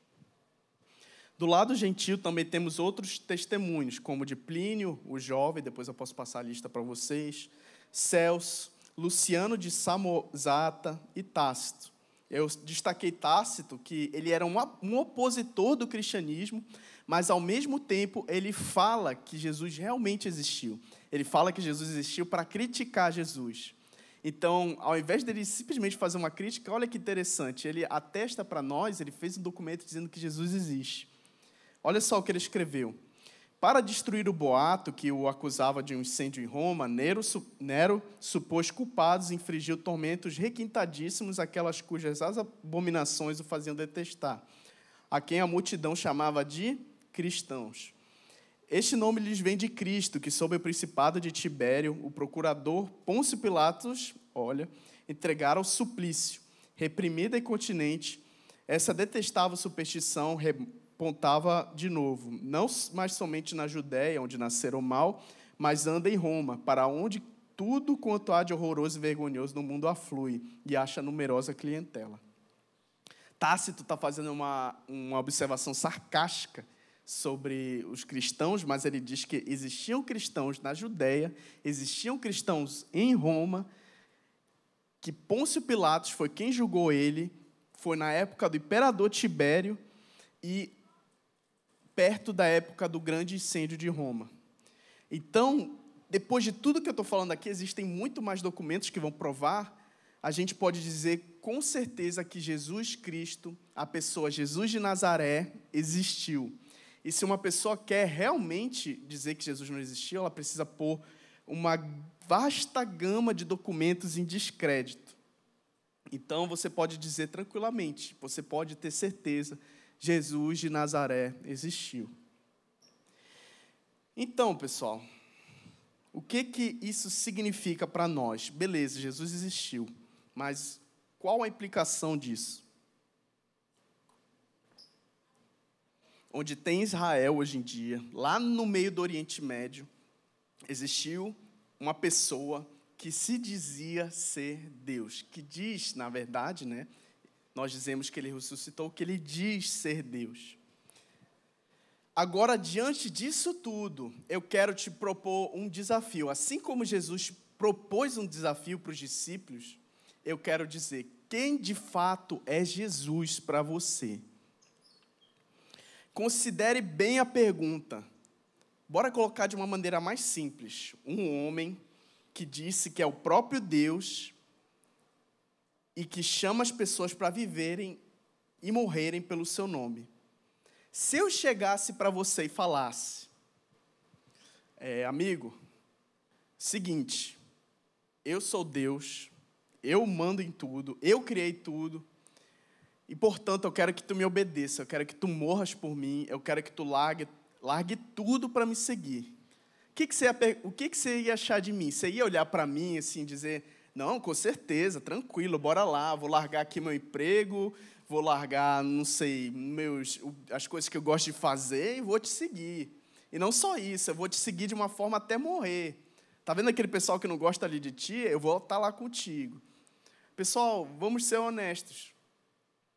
Do lado gentil também temos outros testemunhos, como de Plínio, o jovem, depois eu posso passar a lista para vocês, Celso, Luciano de Samosata e Tácito. Eu destaquei Tácito, que ele era um opositor do cristianismo, mas, ao mesmo tempo, ele fala que Jesus realmente existiu. Ele fala que Jesus existiu para criticar Jesus. Então, ao invés dele simplesmente fazer uma crítica, olha que interessante, ele atesta para nós, ele fez um documento dizendo que Jesus existe. Olha só o que ele escreveu. Para destruir o boato que o acusava de um incêndio em Roma, Nero supôs culpados e infligiu tormentos requintadíssimos àquelas cujas abominações o faziam detestar, a quem a multidão chamava de cristãos. Este nome lhes vem de Cristo, que, sob o principado de Tibério, o procurador Pôncio Pilatos, entregara ao suplício. Reprimida e continente, essa detestável superstição apontava de novo, não mais somente na Judéia, onde nasceram o mal, mas anda em Roma, para onde tudo quanto há de horroroso e vergonhoso no mundo aflui, e acha numerosa clientela. Tácito está fazendo uma observação sarcástica sobre os cristãos, mas ele diz que existiam cristãos na Judéia, existiam cristãos em Roma, que Pôncio Pilatos foi quem julgou ele, foi na época do imperador Tibério, e perto da época do grande incêndio de Roma. Então, depois de tudo que eu estou falando aqui, existem muito mais documentos que vão provar, a gente pode dizer com certeza que Jesus Cristo, a pessoa Jesus de Nazaré, existiu. E se uma pessoa quer realmente dizer que Jesus não existiu, ela precisa pôr uma vasta gama de documentos em descrédito. Então, você pode dizer tranquilamente, você pode ter certeza, Jesus de Nazaré existiu. Então, pessoal, o que isso significa para nós? Beleza, Jesus existiu, mas qual a implicação disso? Onde tem Israel hoje em dia, lá no meio do Oriente Médio, existiu uma pessoa que se dizia ser Deus, que diz, na verdade, nós dizemos que ele ressuscitou, que ele diz ser Deus. Agora, diante disso tudo, eu quero te propor um desafio. Assim como Jesus propôs um desafio para os discípulos, eu quero dizer, quem de fato é Jesus para você? Considere bem a pergunta. Bora colocar de uma maneira mais simples. Um homem que disse que é o próprio Deus e que chama as pessoas para viverem e morrerem pelo seu nome. Se eu chegasse para você e falasse, amigo, seguinte, eu sou Deus, eu mando em tudo, eu criei tudo, e, portanto, eu quero que tu me obedeça, eu quero que tu morras por mim, eu quero que tu largue tudo para me seguir. O que você ia achar de mim? Você ia olhar para mim assim, dizer, não, com certeza, tranquilo, bora lá, vou largar aqui meu emprego, vou largar, não sei, as coisas que eu gosto de fazer e vou te seguir. E não só isso, eu vou te seguir de uma forma até morrer. Está vendo aquele pessoal que não gosta ali de ti? Eu vou estar lá contigo. Pessoal, vamos ser honestos.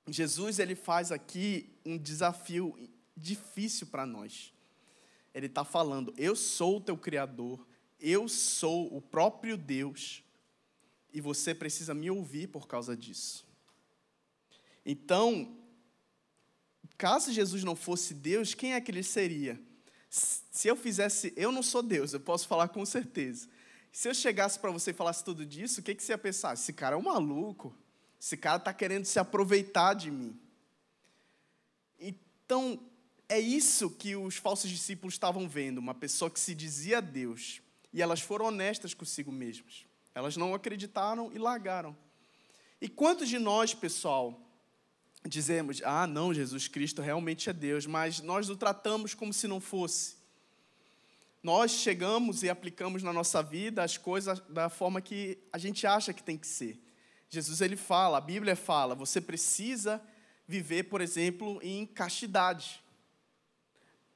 Jesus, ele faz aqui um desafio difícil para nós. Ele está falando, eu sou o teu Criador, eu sou o próprio Deus, e você precisa me ouvir por causa disso. Então, caso Jesus não fosse Deus, quem é que ele seria? Se eu não sou Deus, eu posso falar com certeza. Se eu chegasse para você e falasse tudo disso, o que você ia pensar? Esse cara é um maluco, esse cara está querendo se aproveitar de mim. Então, é isso que os falsos discípulos estavam vendo, uma pessoa que se dizia Deus, e elas foram honestas consigo mesmas. Elas não acreditaram e largaram. E quantos de nós, pessoal, dizemos, não, Jesus Cristo realmente é Deus, mas nós o tratamos como se não fosse. Nós chegamos e aplicamos na nossa vida as coisas da forma que a gente acha que tem que ser. Jesus, ele fala, a Bíblia fala, você precisa viver, por exemplo, em castidade.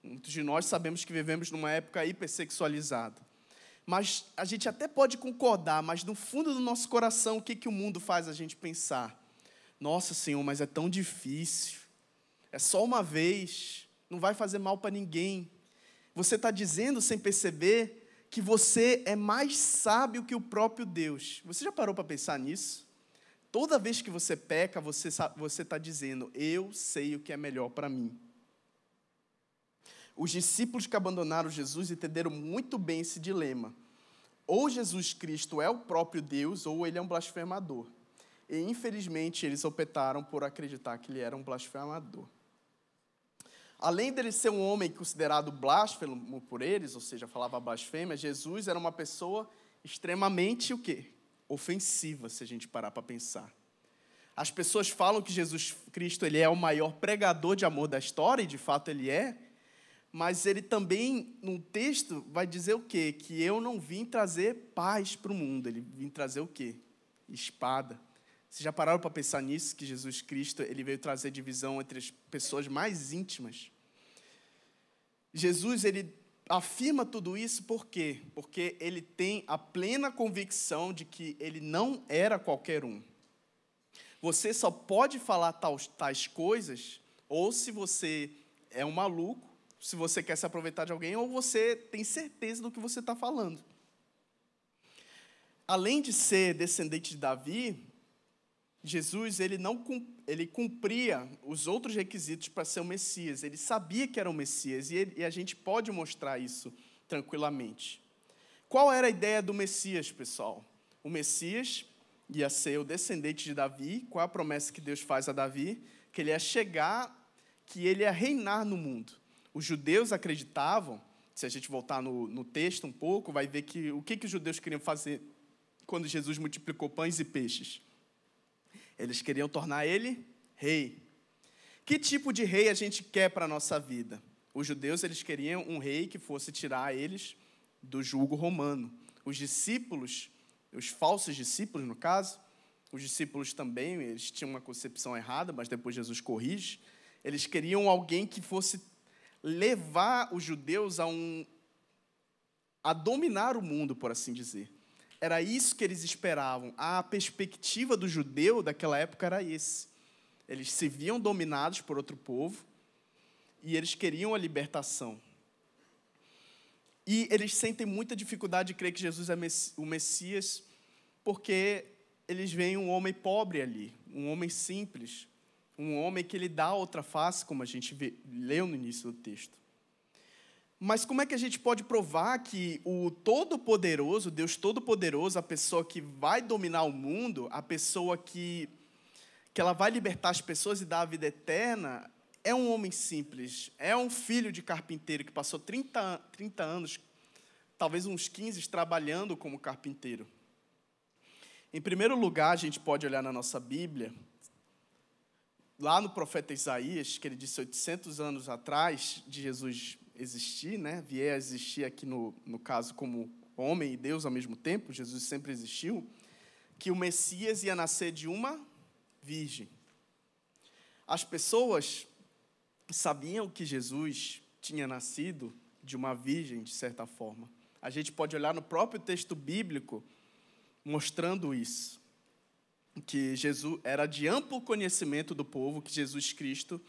Muitos de nós sabemos que vivemos numa época hipersexualizada. Mas a gente até pode concordar, mas no fundo do nosso coração, o que o mundo faz a gente pensar? Nossa, Senhor, mas é tão difícil. É só uma vez, não vai fazer mal para ninguém. Você está dizendo, sem perceber, que você é mais sábio que o próprio Deus. Você já parou para pensar nisso? Toda vez que você peca, você está dizendo, eu sei o que é melhor para mim. Os discípulos que abandonaram Jesus entenderam muito bem esse dilema. Ou Jesus Cristo é o próprio Deus, ou ele é um blasfemador. E, infelizmente, eles optaram por acreditar que ele era um blasfemador. Além dele ser um homem considerado blasfemo por eles, ou seja, falava blasfêmia, Jesus era uma pessoa extremamente, o quê? Ofensiva, se a gente parar para pensar. As pessoas falam que Jesus Cristo ele é o maior pregador de amor da história, e de fato ele é, mas ele também, no texto, vai dizer o quê? Que eu não vim trazer paz para o mundo, ele vim trazer o quê? Espada. Vocês já pararam para pensar nisso, que Jesus Cristo ele veio trazer divisão entre as pessoas mais íntimas? Jesus, ele afirma tudo isso por quê? Porque ele tem a plena convicção de que ele não era qualquer um. Você só pode falar tais coisas, ou se você é um maluco, se você quer se aproveitar de alguém, ou você tem certeza do que você está falando. Além de ser descendente de Davi, Jesus ele cumpria os outros requisitos para ser o Messias. Ele sabia que era o Messias, e a gente pode mostrar isso tranquilamente. Qual era a ideia do Messias, pessoal? O Messias ia ser o descendente de Davi. Qual é a promessa que Deus faz a Davi? Que ele ia chegar, que ele ia reinar no mundo. Os judeus acreditavam, se a gente voltar no texto um pouco, vai ver que o que os judeus queriam fazer quando Jesus multiplicou pães e peixes. Eles queriam tornar ele rei. Que tipo de rei a gente quer para a nossa vida? Os judeus eles queriam um rei que fosse tirar eles do jugo romano. Os discípulos, os falsos discípulos, no caso, os discípulos também, eles tinham uma concepção errada, mas depois Jesus corrige. Eles queriam alguém que fosse levar os judeus a dominar o mundo, por assim dizer. Era isso que eles esperavam. A perspectiva do judeu daquela época era esse. Eles se viam dominados por outro povo e eles queriam a libertação. E eles sentem muita dificuldade de crer que Jesus é o Messias porque eles veem um homem pobre ali, um homem simples, um homem que ele dá outra face, como a gente leu no início do texto. Mas como é que a gente pode provar que o Todo-Poderoso, Deus Todo-Poderoso, a pessoa que vai dominar o mundo, a pessoa que ela vai libertar as pessoas e dar a vida eterna, é um homem simples, é um filho de carpinteiro que passou 30 anos, talvez uns 15, trabalhando como carpinteiro? Em primeiro lugar, a gente pode olhar na nossa Bíblia, lá no profeta Isaías, que ele disse 800 anos atrás de Jesus existir, vier a existir aqui no caso como homem e Deus ao mesmo tempo, Jesus sempre existiu, que o Messias ia nascer de uma virgem. As pessoas sabiam que Jesus tinha nascido de uma virgem, de certa forma. A gente pode olhar no próprio texto bíblico mostrando isso, que Jesus era de amplo conhecimento do povo, que Jesus Cristo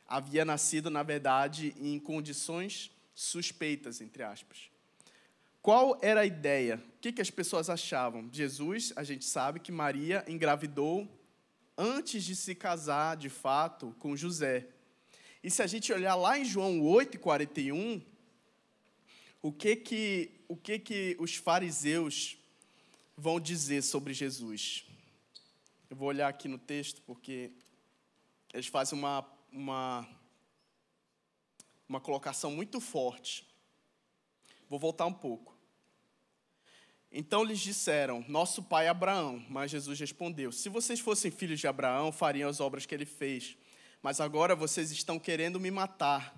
havia nascido, na verdade, em condições suspeitas, entre aspas. Qual era a ideia? O que as pessoas achavam? Jesus, a gente sabe que Maria engravidou antes de se casar, de fato, com José. E se a gente olhar lá em João 8:41, o que os fariseus vão dizer sobre Jesus? Eu vou olhar aqui no texto, porque eles fazem uma uma colocação muito forte. Vou voltar um pouco. Então lhes disseram, nosso pai Abraão. Mas Jesus respondeu, se vocês fossem filhos de Abraão, fariam as obras que ele fez. Mas agora vocês estão querendo me matar.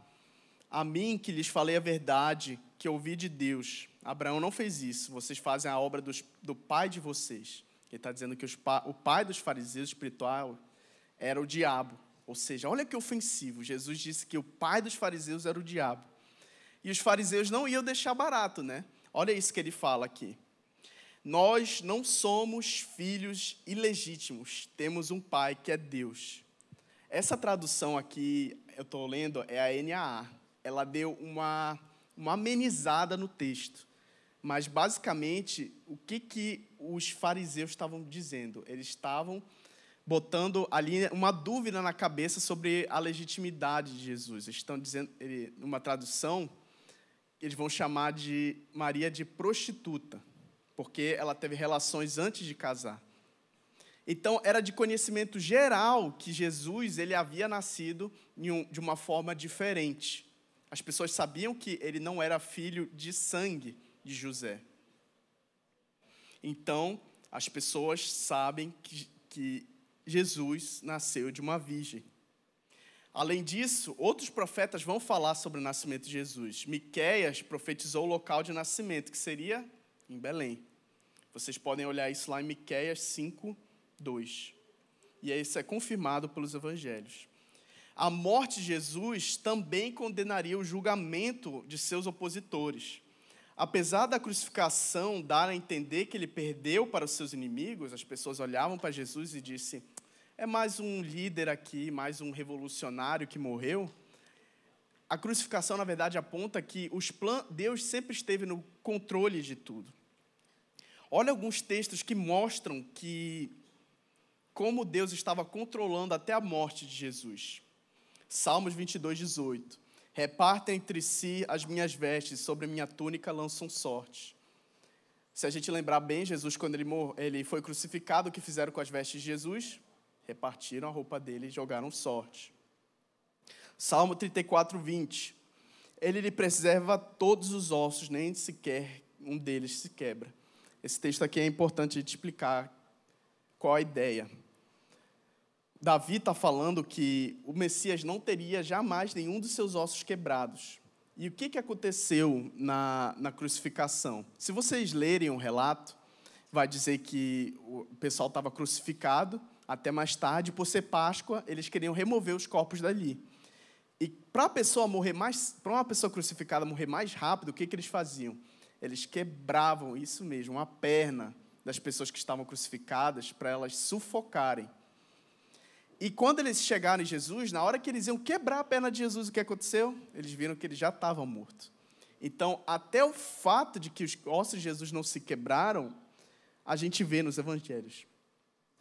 A mim que lhes falei a verdade, que ouvi de Deus. Abraão não fez isso. Vocês fazem a obra do pai de vocês. Ele está dizendo que o pai dos fariseus espiritual era o diabo. Ou seja, olha que ofensivo. Jesus disse que o pai dos fariseus era o diabo. E os fariseus não iam deixar barato, né? Olha isso que ele fala aqui. Nós não somos filhos ilegítimos, temos um pai que é Deus. Essa tradução aqui, eu estou lendo, é a NAA. Ela deu uma amenizada no texto. Mas, basicamente, o que os fariseus estavam dizendo? Eles estavam botando ali uma dúvida na cabeça sobre a legitimidade de Jesus. Eles estão dizendo, numa tradução, eles vão chamar de Maria de prostituta, porque ela teve relações antes de casar. Então, era de conhecimento geral que Jesus ele havia nascido de uma forma diferente. As pessoas sabiam que ele não era filho de sangue de José. Então, as pessoas sabem que Jesus nasceu de uma virgem. Além disso, outros profetas vão falar sobre o nascimento de Jesus. Miqueias profetizou o local de nascimento, que seria em Belém. Vocês podem olhar isso lá em Miqueias 5:2. E isso é confirmado pelos evangelhos. A morte de Jesus também condenaria o julgamento de seus opositores. Apesar da crucificação dar a entender que ele perdeu para os seus inimigos, as pessoas olhavam para Jesus e disseram, é mais um líder aqui, mais um revolucionário que morreu. A crucificação, na verdade, aponta que Deus sempre esteve no controle de tudo. Olha alguns textos que mostram como Deus estava controlando até a morte de Jesus. Salmos 22:18. Repartem entre si as minhas vestes, sobre a minha túnica lançam sorte. Se a gente lembrar bem, Jesus, quando ele foi crucificado, o que fizeram com as vestes de Jesus? Repartiram a roupa dele e jogaram sorte. Salmo 34:20. Ele lhe preserva todos os ossos, nem sequer um deles se quebra. Esse texto aqui é importante de explicar qual a ideia. Davi está falando que o Messias não teria jamais nenhum dos seus ossos quebrados. E o que aconteceu na crucificação? Se vocês lerem o relato, vai dizer que o pessoal estava crucificado, até mais tarde, por ser Páscoa, eles queriam remover os corpos dali. E para uma pessoa crucificada morrer mais rápido, o que eles faziam? Eles quebravam, isso mesmo, a perna das pessoas que estavam crucificadas para elas sufocarem. E quando eles chegaram em Jesus, na hora que eles iam quebrar a perna de Jesus, o que aconteceu? Eles viram que ele já estava morto. Então, até o fato de que os ossos de Jesus não se quebraram, a gente vê nos evangelhos.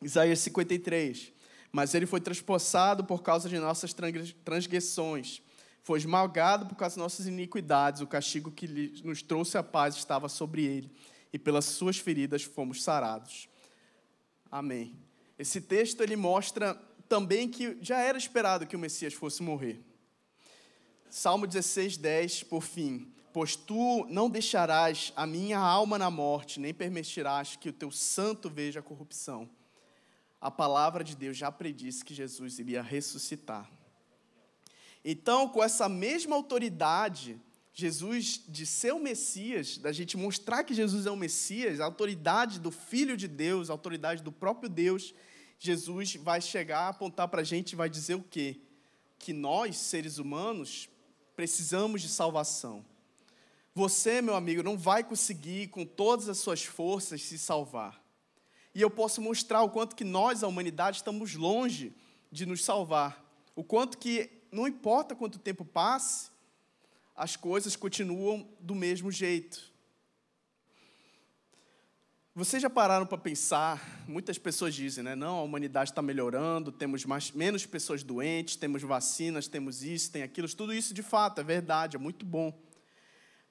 Isaías 53. Mas ele foi transpassado por causa de nossas transgressões. Foi esmagado por causa de nossas iniquidades. O castigo que nos trouxe a paz estava sobre ele. E pelas suas feridas fomos sarados. Amém. Esse texto ele mostra também que já era esperado que o Messias fosse morrer. Salmo 16:10, por fim. Pois tu não deixarás a minha alma na morte, nem permitirás que o teu santo veja a corrupção. A palavra de Deus já predisse que Jesus iria ressuscitar. Então, com essa mesma autoridade, Jesus, de ser o Messias, da gente mostrar que Jesus é o Messias, a autoridade do Filho de Deus, a autoridade do próprio Deus, Jesus vai chegar, apontar para a gente e vai dizer o quê? Que nós, seres humanos, precisamos de salvação. Você, meu amigo, não vai conseguir, com todas as suas forças, se salvar. E eu posso mostrar o quanto que nós, a humanidade, estamos longe de nos salvar. O quanto que, não importa quanto tempo passe, as coisas continuam do mesmo jeito. Vocês já pararam para pensar, muitas pessoas dizem, né? Não, a humanidade está melhorando, temos menos pessoas doentes, temos vacinas, temos isso, tem aquilo. Tudo isso, de fato, é verdade, é muito bom.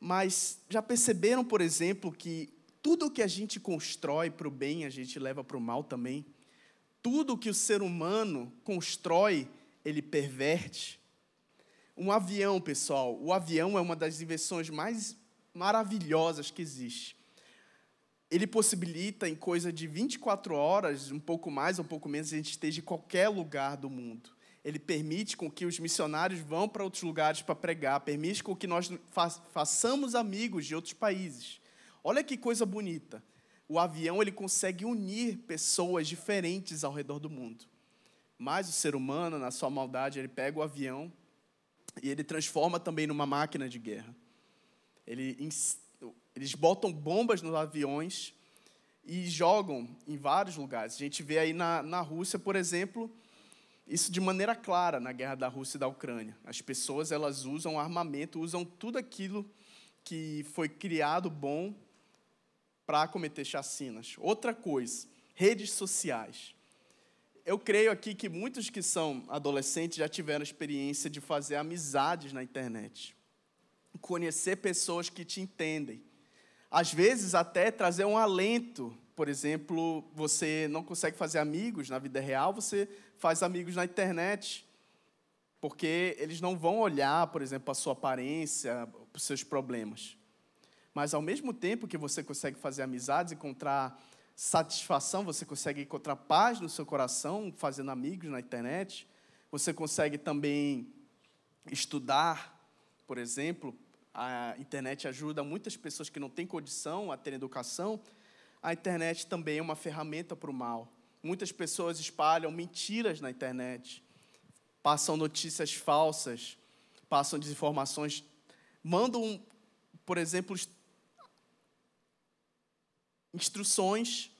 Mas já perceberam, por exemplo, que tudo o que a gente constrói para o bem, a gente leva para o mal também? Tudo que o ser humano constrói, ele perverte. Um avião, pessoal, o avião é uma das invenções mais maravilhosas que existe. Ele possibilita, em coisa de 24 horas, um pouco mais ou um pouco menos, a gente esteja em qualquer lugar do mundo. Ele permite com que os missionários vão para outros lugares para pregar, permite com que nós façamos amigos de outros países. Olha que coisa bonita. O avião ele consegue unir pessoas diferentes ao redor do mundo. Mas o ser humano, na sua maldade, ele pega o avião e ele transforma também numa máquina de guerra. Eles botam bombas nos aviões e jogam em vários lugares. A gente vê aí na Rússia, por exemplo, isso de maneira clara na guerra da Rússia e da Ucrânia. As pessoas elas usam armamento, usam tudo aquilo que foi criado bom para cometer chacinas. Outra coisa, redes sociais. Eu creio aqui que muitos que são adolescentes já tiveram experiência de fazer amizades na internet. Conhecer pessoas que te entendem. Às vezes, até trazer um alento. Por exemplo, você não consegue fazer amigos na vida real, você faz amigos na internet. Porque eles não vão olhar, por exemplo, a sua aparência, os seus problemas. Mas, ao mesmo tempo que você consegue fazer amizades, encontrar satisfação, você consegue encontrar paz no seu coração, fazendo amigos na internet. Você consegue também estudar, por exemplo. A internet ajuda muitas pessoas que não têm condição a ter educação. A internet também é uma ferramenta para o mal. Muitas pessoas espalham mentiras na internet, passam notícias falsas, passam desinformações, mandam, por exemplo, instruções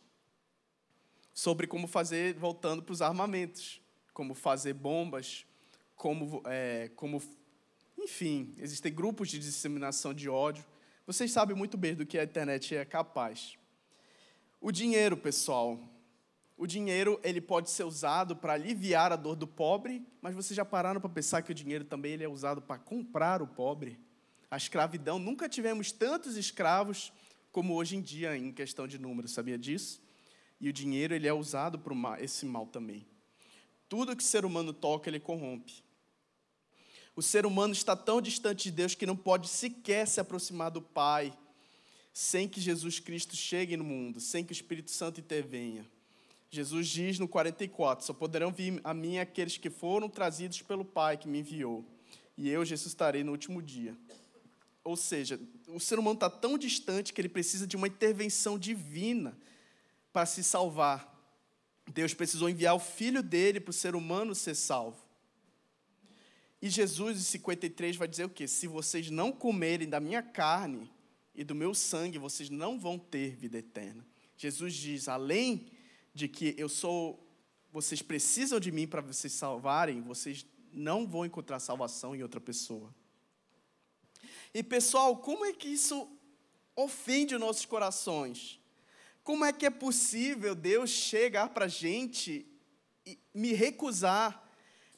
sobre como fazer, voltando para os armamentos, como fazer bombas, enfim, existem grupos de disseminação de ódio. Vocês sabem muito bem do que a internet é capaz. O dinheiro, pessoal, o dinheiro ele pode ser usado para aliviar a dor do pobre, mas vocês já pararam para pensar que o dinheiro também ele é usado para comprar o pobre? A escravidão, nunca tivemos tantos escravos como hoje em dia, em questão de número, sabia disso? E o dinheiro ele é usado para esse mal também. Tudo que o ser humano toca, ele corrompe. O ser humano está tão distante de Deus que não pode sequer se aproximar do Pai sem que Jesus Cristo chegue no mundo, sem que o Espírito Santo intervenha. Jesus diz no 44, só poderão vir a mim aqueles que foram trazidos pelo Pai que me enviou, e eu ressuscitarei no último dia. Ou seja, o ser humano está tão distante que ele precisa de uma intervenção divina para se salvar. Deus precisou enviar o Filho dele para o ser humano ser salvo. E Jesus, em 53, vai dizer o quê? Se vocês não comerem da minha carne e do meu sangue, vocês não vão ter vida eterna. Jesus diz, além de que vocês precisam de mim para vocês salvarem, vocês não vão encontrar salvação em outra pessoa. E, pessoal, como é que isso ofende os nossos corações? Como é que é possível Deus chegar para a gente e me recusar,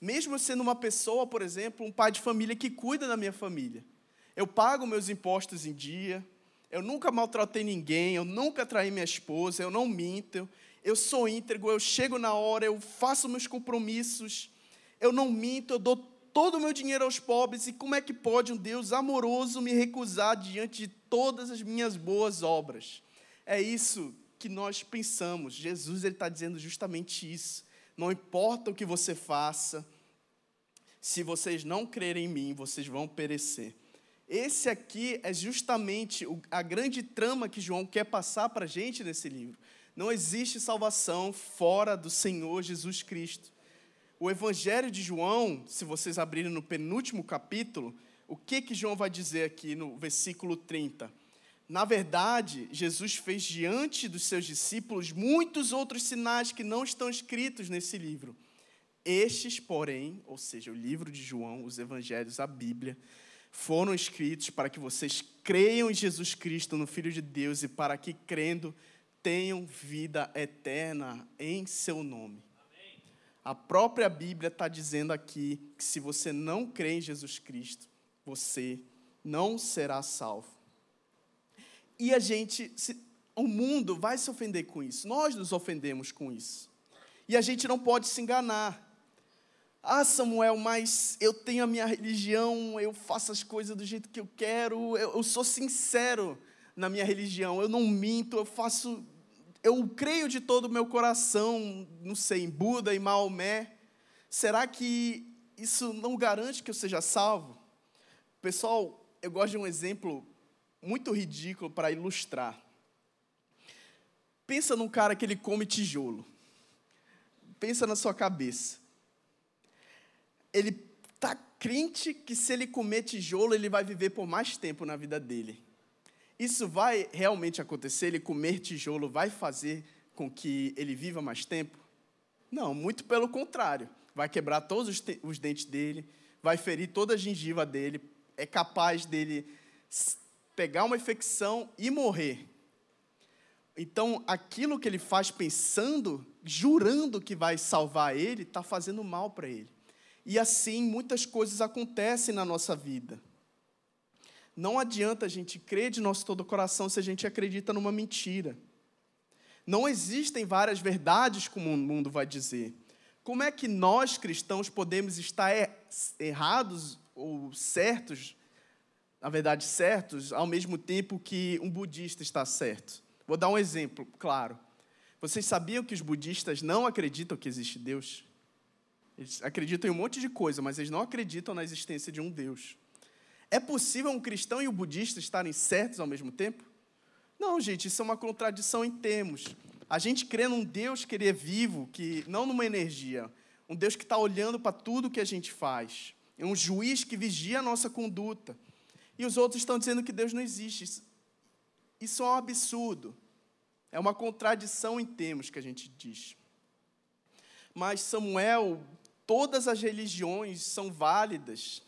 mesmo sendo uma pessoa, por exemplo, um pai de família que cuida da minha família? Eu pago meus impostos em dia, eu nunca maltratei ninguém, eu nunca traí minha esposa, eu não minto, eu sou íntegro, eu chego na hora, eu faço meus compromissos, eu não minto, eu dou todo o meu dinheiro aos pobres, e como é que pode um Deus amoroso me recusar diante de todas as minhas boas obras? É isso que nós pensamos. Jesus está dizendo justamente isso. Não importa o que você faça, se vocês não crerem em mim, vocês vão perecer. Esse aqui é justamente a grande trama que João quer passar para a gente nesse livro. Não existe salvação fora do Senhor Jesus Cristo. O Evangelho de João, se vocês abrirem no penúltimo capítulo, o que João vai dizer aqui no versículo 30? Na verdade, Jesus fez diante dos seus discípulos muitos outros sinais que não estão escritos nesse livro. Estes, porém, ou seja, o livro de João, os Evangelhos, a Bíblia, foram escritos para que vocês creiam em Jesus Cristo, no Filho de Deus, e para que, crendo, tenham vida eterna em seu nome. Amém. A própria Bíblia está dizendo aqui que se você não crê em Jesus Cristo, você não será salvo. E o mundo vai se ofender com isso. Nós nos ofendemos com isso. E a gente não pode se enganar. Ah, Samuel, mas eu tenho a minha religião, eu faço as coisas do jeito que eu quero, eu sou sincero na minha religião, eu não minto, eu creio de todo o meu coração, não sei, em Buda, em Maomé. Será que isso não garante que eu seja salvo? Pessoal, eu gosto de um exemplo muito ridículo para ilustrar. Pensa num cara que ele come tijolo. Pensa na sua cabeça. Ele está crente que se ele comer tijolo, ele vai viver por mais tempo na vida dele. Isso vai realmente acontecer? Ele comer tijolo vai fazer com que ele viva mais tempo? Não, muito pelo contrário. Vai quebrar todos os dentes dele, vai ferir toda a gengiva dele, é capaz dele pegar uma infecção e morrer. Então, aquilo que ele faz pensando, jurando que vai salvar ele, está fazendo mal para ele. E assim, muitas coisas acontecem na nossa vida. Não adianta a gente crer de nosso todo o coração se a gente acredita numa mentira. Não existem várias verdades, como o mundo vai dizer. Como é que nós, cristãos, podemos estar errados ou certos, na verdade certos, ao mesmo tempo que um budista está certo? Vou dar um exemplo, claro. Vocês sabiam que os budistas não acreditam que existe Deus? Eles acreditam em um monte de coisa, mas eles não acreditam na existência de um Deus. É possível um cristão e um budista estarem certos ao mesmo tempo? Não, gente, isso é uma contradição em termos. A gente crê num Deus que ele é vivo, que não numa energia. Um Deus que está olhando para tudo que a gente faz. É um juiz que vigia a nossa conduta. E os outros estão dizendo que Deus não existe. Isso é um absurdo. É uma contradição em termos que a gente diz. Mas, Samuel, todas as religiões são válidas.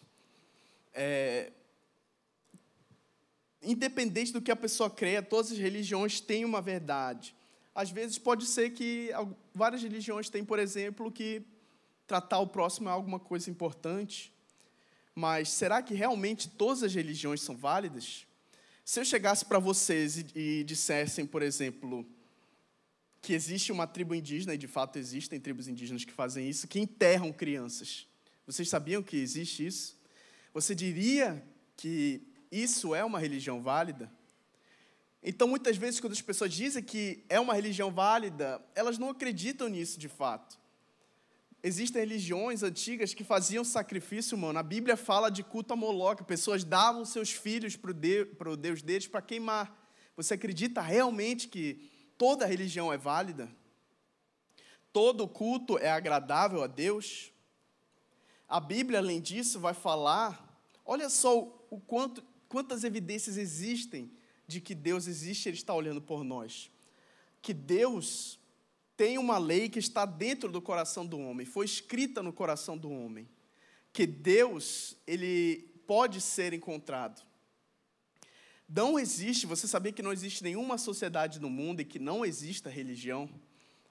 Independente do que a pessoa creia, todas as religiões têm uma verdade. Às vezes pode ser que várias religiões têm, por exemplo, que tratar o próximo é alguma coisa importante. Mas será que realmente todas as religiões são válidas? Se eu chegasse para vocês e dissessem, por exemplo, que existe uma tribo indígena, e de fato existem tribos indígenas que fazem isso, que enterram crianças. Vocês sabiam que existe isso? Você diria que isso é uma religião válida? Então, muitas vezes, quando as pessoas dizem que é uma religião válida, elas não acreditam nisso de fato. Existem religiões antigas que faziam sacrifício humano. A Bíblia fala de culto a Moloque. Pessoas davam seus filhos para o Deus deles para queimar. Você acredita realmente que toda religião é válida? Todo culto é agradável a Deus? A Bíblia, além disso, vai falar... Olha só quantas evidências existem de que Deus existe e Ele está olhando por nós. Que Deus tem uma lei que está dentro do coração do homem, foi escrita no coração do homem. Que Deus, Ele pode ser encontrado. Não existe, você sabia que não existe nenhuma sociedade no mundo e que não exista religião?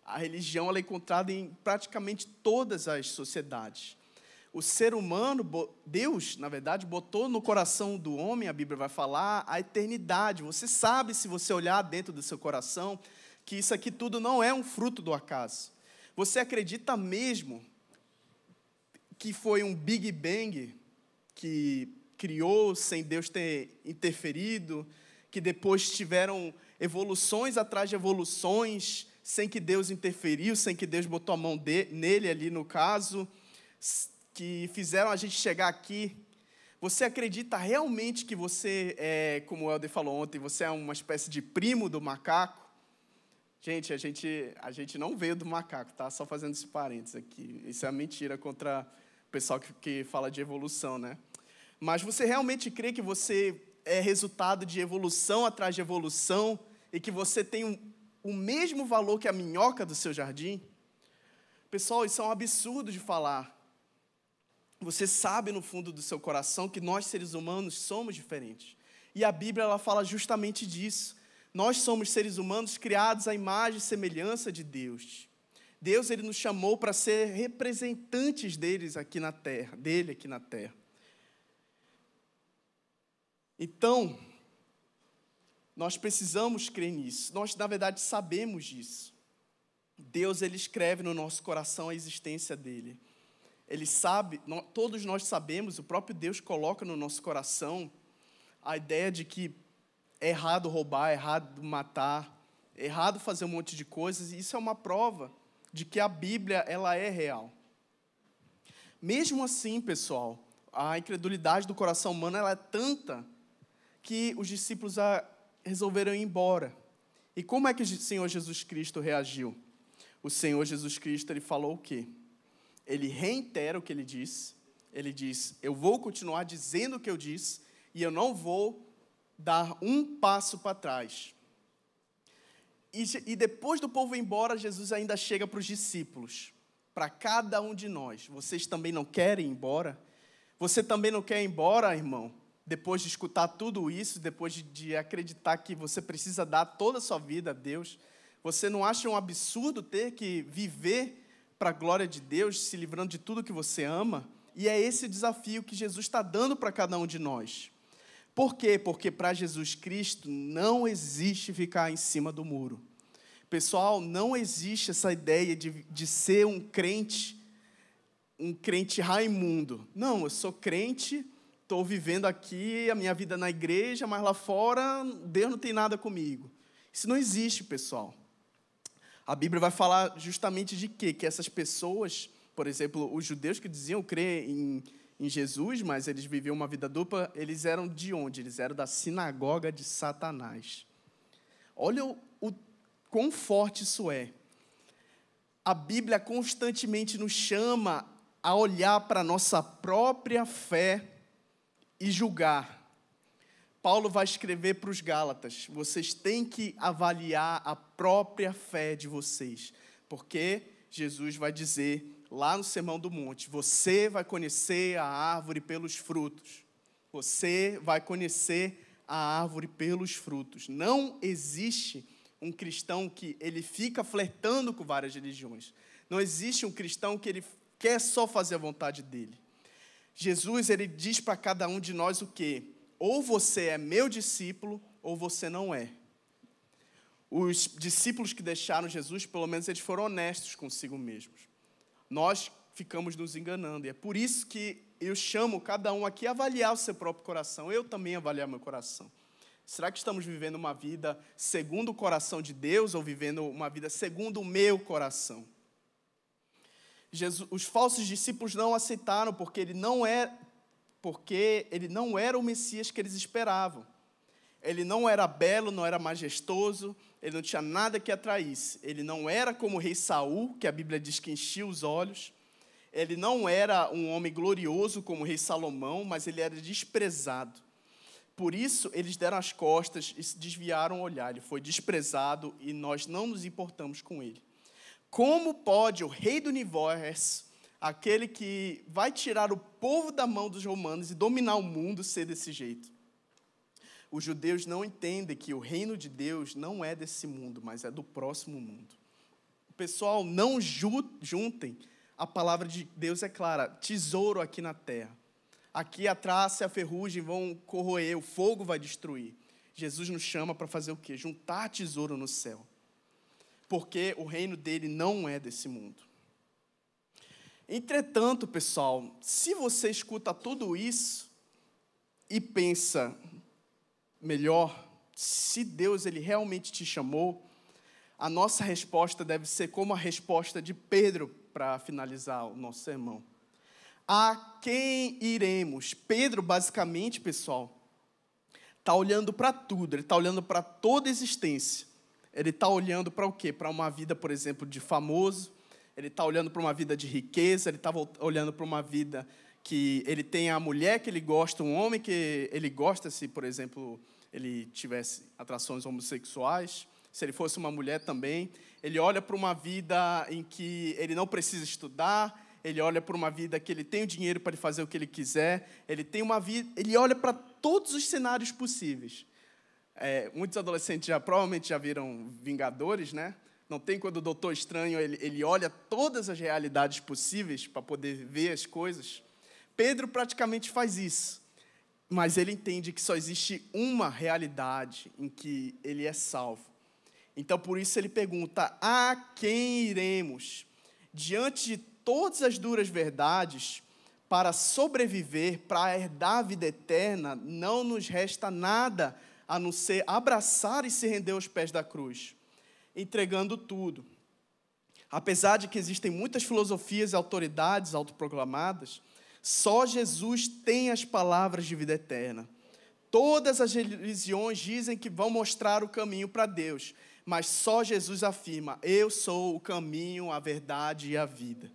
A religião ela é encontrada em praticamente todas as sociedades. O ser humano, Deus, na verdade, botou no coração do homem, a Bíblia vai falar, a eternidade. Você sabe, se você olhar dentro do seu coração, que isso aqui tudo não é um fruto do acaso. Você acredita mesmo que foi um Big Bang que criou sem Deus ter interferido, que depois tiveram evoluções atrás de evoluções, sem que Deus interferiu, sem que Deus botou a mão nele ali no caso, que fizeram a gente chegar aqui? Você acredita realmente que você é, como o Helder falou ontem, você é uma espécie de primo do macaco? Gente, a gente não veio do macaco, tá? Só fazendo esse parênteses aqui. Isso é mentira contra o pessoal que fala de evolução, né? Mas você realmente crê que você é resultado de evolução atrás de evolução e que você tem o mesmo valor que a minhoca do seu jardim? Pessoal, isso é um absurdo de falar. Você sabe no fundo do seu coração que nós, seres humanos, somos diferentes. E a Bíblia ela fala justamente disso. Nós somos seres humanos criados à imagem e semelhança de Deus. Deus ele nos chamou para ser representantes dele aqui na terra. Então, nós precisamos crer nisso. Nós, na verdade, sabemos disso. Deus ele escreve no nosso coração a existência dele. Ele sabe, todos nós sabemos, o próprio Deus coloca no nosso coração a ideia de que é errado roubar, é errado matar, é errado fazer um monte de coisas, e isso é uma prova de que a Bíblia ela é real. Mesmo assim, pessoal, a incredulidade do coração humano ela é tanta que os discípulos resolveram ir embora. E como é que o Senhor Jesus Cristo reagiu? O Senhor Jesus Cristo ele falou o quê? Ele reitera o que ele disse. Ele diz, eu vou continuar dizendo o que eu disse e eu não vou dar um passo para trás. E depois do povo ir embora, Jesus ainda chega para os discípulos, para cada um de nós. Vocês também não querem ir embora? Você também não quer ir embora, irmão? Depois de escutar tudo isso, depois de acreditar que você precisa dar toda a sua vida a Deus, você não acha um absurdo ter que viver para a glória de Deus, se livrando de tudo que você ama? E é esse desafio que Jesus está dando para cada um de nós. Por quê? Porque para Jesus Cristo não existe ficar em cima do muro. Pessoal, não existe essa ideia de ser um crente Raimundo. Não, eu sou crente, estou vivendo aqui a minha vida na igreja, mas lá fora Deus não tem nada comigo. Isso não existe, pessoal. A Bíblia vai falar justamente de quê? Que essas pessoas, por exemplo, os judeus que diziam crer em Jesus, mas eles viviam uma vida dupla, eles eram de onde? Eles eram da sinagoga de Satanás. Olha o quão forte isso é. A Bíblia constantemente nos chama a olhar para a nossa própria fé e julgar. Paulo vai escrever para os Gálatas, vocês têm que avaliar a própria fé de vocês, porque Jesus vai dizer lá no Sermão do Monte, você vai conhecer a árvore pelos frutos. Você vai conhecer a árvore pelos frutos. Não existe um cristão que ele fica flertando com várias religiões. Não existe um cristão que ele quer só fazer a vontade dele. Jesus, ele diz para cada um de nós o quê? Ou você é meu discípulo, ou você não é. Os discípulos que deixaram Jesus, pelo menos eles foram honestos consigo mesmos. Nós ficamos nos enganando, e é por isso que eu chamo cada um aqui a avaliar o seu próprio coração. Eu também avaliar meu coração. Será que estamos vivendo uma vida segundo o coração de Deus, ou vivendo uma vida segundo o meu coração? Os falsos discípulos não aceitaram, porque ele não era o Messias que eles esperavam. Ele não era belo, não era majestoso, ele não tinha nada que atraísse. Ele não era como o rei Saul, que a Bíblia diz que enchia os olhos. Ele não era um homem glorioso como o rei Salomão, mas ele era desprezado. Por isso, eles deram as costas e se desviaram o olhar. Ele foi desprezado e nós não nos importamos com ele. Como pode o rei do universo, aquele que vai tirar o povo da mão dos romanos e dominar o mundo, ser desse jeito? Os judeus não entendem que o reino de Deus não é desse mundo, mas é do próximo mundo. Pessoal, não juntem, a palavra de Deus é clara, tesouro aqui na terra. Aqui a traça e a ferrugem vão corroer, o fogo vai destruir. Jesus nos chama para fazer o quê? Juntar tesouro no céu. Porque o reino dele não é desse mundo. Entretanto, pessoal, se você escuta tudo isso e pensa melhor, se Deus ele realmente te chamou, a nossa resposta deve ser como a resposta de Pedro para finalizar o nosso sermão. A quem iremos? Pedro, basicamente, pessoal, está olhando para tudo, ele está olhando para toda a existência. Ele está olhando para o quê? Para uma vida, por exemplo, de famoso, ele está olhando para uma vida de riqueza, ele está olhando para uma vida que ele tem a mulher que ele gosta, um homem que ele gosta, se, por exemplo, ele tivesse atrações homossexuais, se ele fosse uma mulher também. Ele olha para uma vida em que ele não precisa estudar, ele olha para uma vida que ele tem o dinheiro para fazer o que ele quiser, ele olha para todos os cenários possíveis. Muitos adolescentes provavelmente já viram Vingadores, né? Não tem quando o Doutor Estranho ele olha todas as realidades possíveis para poder ver as coisas. Pedro praticamente faz isso, mas ele entende que só existe uma realidade em que ele é salvo. Então, por isso ele pergunta, a quem iremos? Diante de todas as duras verdades, para sobreviver, para herdar a vida eterna, não nos resta nada a não ser abraçar e se render aos pés da cruz, entregando tudo. Apesar de que existem muitas filosofias e autoridades autoproclamadas, só Jesus tem as palavras de vida eterna. Todas as religiões dizem que vão mostrar o caminho para Deus, mas só Jesus afirma: eu sou o caminho, a verdade e a vida.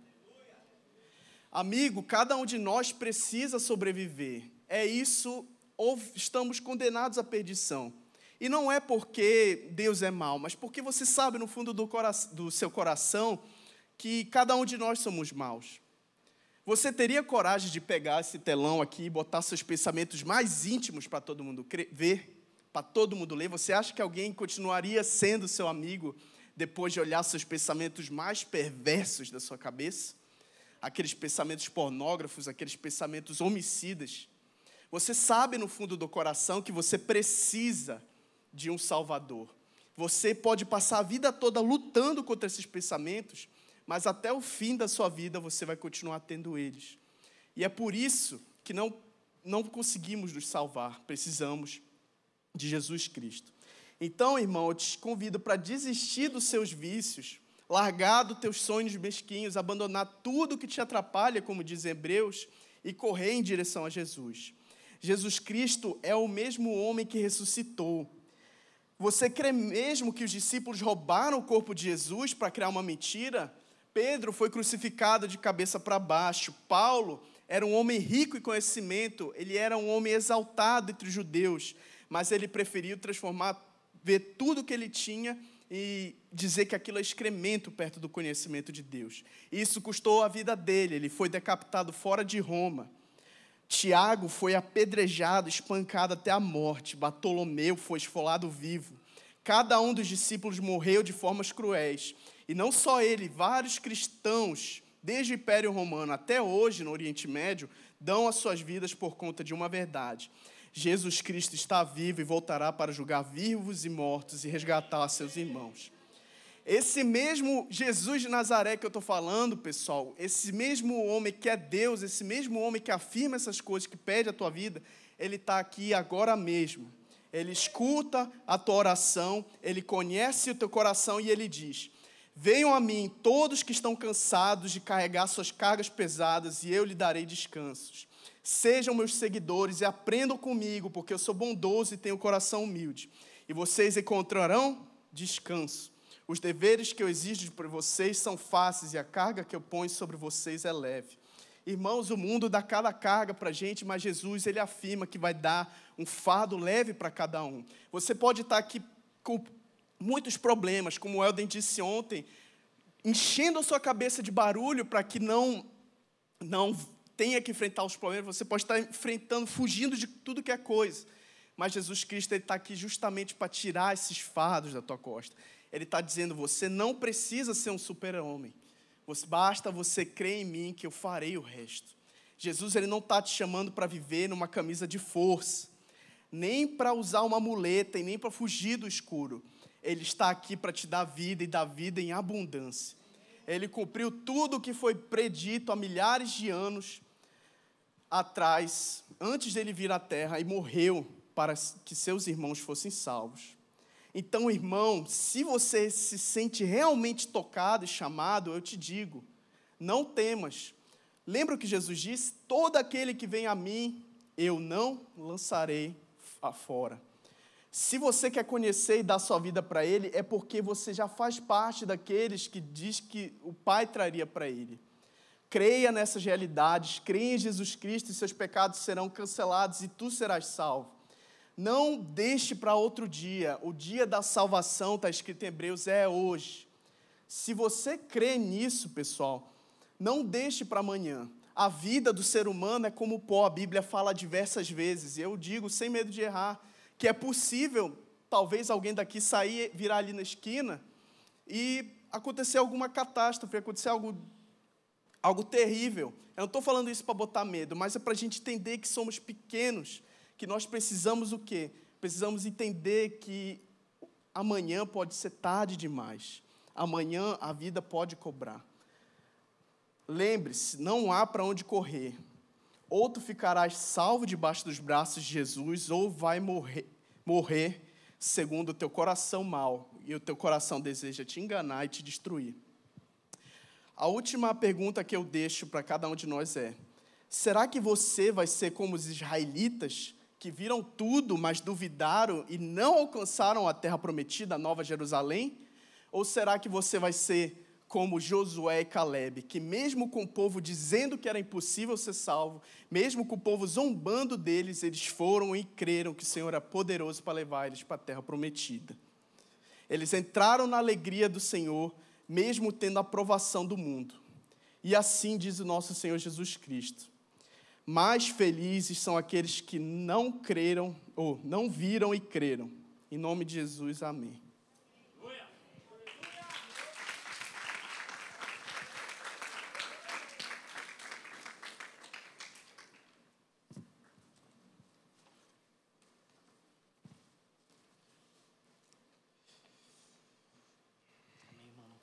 Amigo, cada um de nós precisa sobreviver. É isso, ou estamos condenados à perdição. E não é porque Deus é mau, mas porque você sabe no fundo do seu coração que cada um de nós somos maus. Você teria coragem de pegar esse telão aqui e botar seus pensamentos mais íntimos para todo mundo ver, para todo mundo ler? Você acha que alguém continuaria sendo seu amigo depois de olhar seus pensamentos mais perversos da sua cabeça? Aqueles pensamentos pornógrafos, aqueles pensamentos homicidas. Você sabe no fundo do coração que você precisa de um Salvador. Você pode passar a vida toda lutando contra esses pensamentos, mas até o fim da sua vida você vai continuar tendo eles. E é por isso que não conseguimos nos salvar, precisamos de Jesus Cristo. Então, irmão, eu te convido para desistir dos seus vícios, largar dos teus sonhos mesquinhos, abandonar tudo que te atrapalha, como diz Hebreus, e correr em direção a Jesus. Jesus Cristo é o mesmo homem que ressuscitou. Você crê mesmo que os discípulos roubaram o corpo de Jesus para criar uma mentira? Pedro foi crucificado de cabeça para baixo. Paulo era um homem rico em conhecimento, ele era um homem exaltado entre os judeus, mas ele preferiu ver tudo que ele tinha e dizer que aquilo é excremento perto do conhecimento de Deus. Isso custou a vida dele, ele foi decapitado fora de Roma. Tiago foi apedrejado, espancado até a morte. Bartolomeu foi esfolado vivo. Cada um dos discípulos morreu de formas cruéis. E não só ele, vários cristãos, desde o Império Romano até hoje no Oriente Médio, dão as suas vidas por conta de uma verdade: Jesus Cristo está vivo e voltará para julgar vivos e mortos e resgatar seus irmãos. Esse mesmo Jesus de Nazaré que eu estou falando, pessoal, esse mesmo homem que é Deus, esse mesmo homem que afirma essas coisas, que pede a tua vida, ele está aqui agora mesmo. Ele escuta a tua oração, ele conhece o teu coração e ele diz: venham a mim todos que estão cansados de carregar suas cargas pesadas e eu lhe darei descansos. Sejam meus seguidores e aprendam comigo, porque eu sou bondoso e tenho coração humilde. E vocês encontrarão descanso. Os deveres que eu exijo por vocês são fáceis e a carga que eu ponho sobre vocês é leve. Irmãos, o mundo dá cada carga para a gente, mas Jesus, ele afirma que vai dar um fardo leve para cada um. Você pode estar aqui com muitos problemas, como o Elden disse ontem, enchendo a sua cabeça de barulho para que não tenha que enfrentar os problemas. Você pode estar enfrentando, fugindo de tudo que é coisa. Mas Jesus Cristo está aqui justamente para tirar esses fardos da tua costa. Ele está dizendo: você não precisa ser um super-homem. Basta você crer em mim que eu farei o resto. Jesus, ele não está te chamando para viver numa camisa de força, nem para usar uma muleta e nem para fugir do escuro. Ele está aqui para te dar vida e dar vida em abundância. Ele cumpriu tudo o que foi predito há milhares de anos atrás, antes dele vir à terra, e morreu para que seus irmãos fossem salvos. Então, irmão, se você se sente realmente tocado e chamado, eu te digo, não temas. Lembra o que Jesus disse? Todo aquele que vem a mim, eu não lançarei afora. Se você quer conhecer e dar sua vida para Ele, é porque você já faz parte daqueles que diz que o Pai traria para Ele. Creia nessas realidades, creia em Jesus Cristo e seus pecados serão cancelados e tu serás salvo. Não deixe para outro dia. O dia da salvação, está escrito em Hebreus, é hoje. Se você crê nisso, pessoal, não deixe para amanhã. A vida do ser humano é como pó, a Bíblia fala diversas vezes. E eu digo, sem medo de errar, que é possível, talvez alguém daqui sair, virar ali na esquina e acontecer alguma catástrofe, acontecer algo terrível. Eu não estou falando isso para botar medo, mas é para a gente entender que somos pequenos, que nós precisamos o quê? Precisamos entender que amanhã pode ser tarde demais. Amanhã a vida pode cobrar. Lembre-se, não há para onde correr. Ou tu ficarás salvo debaixo dos braços de Jesus, ou vai morrer segundo o teu coração mau, e o teu coração deseja te enganar e te destruir. A última pergunta que eu deixo para cada um de nós é: será que você vai ser como os israelitas, que viram tudo, mas duvidaram e não alcançaram a terra prometida, a Nova Jerusalém? Ou será que você vai ser como Josué e Caleb, que mesmo com o povo dizendo que era impossível ser salvo, mesmo com o povo zombando deles, eles foram e creram que o Senhor era poderoso para levar eles para a terra prometida? Eles entraram na alegria do Senhor, mesmo tendo a aprovação do mundo. E assim diz o nosso Senhor Jesus Cristo: mais felizes são aqueles que não creram, ou não viram e creram. Em nome de Jesus, amém.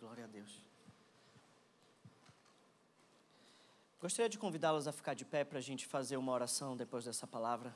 Glória a Deus. Gostaria de convidá-los a ficar de pé para a gente fazer uma oração depois dessa palavra.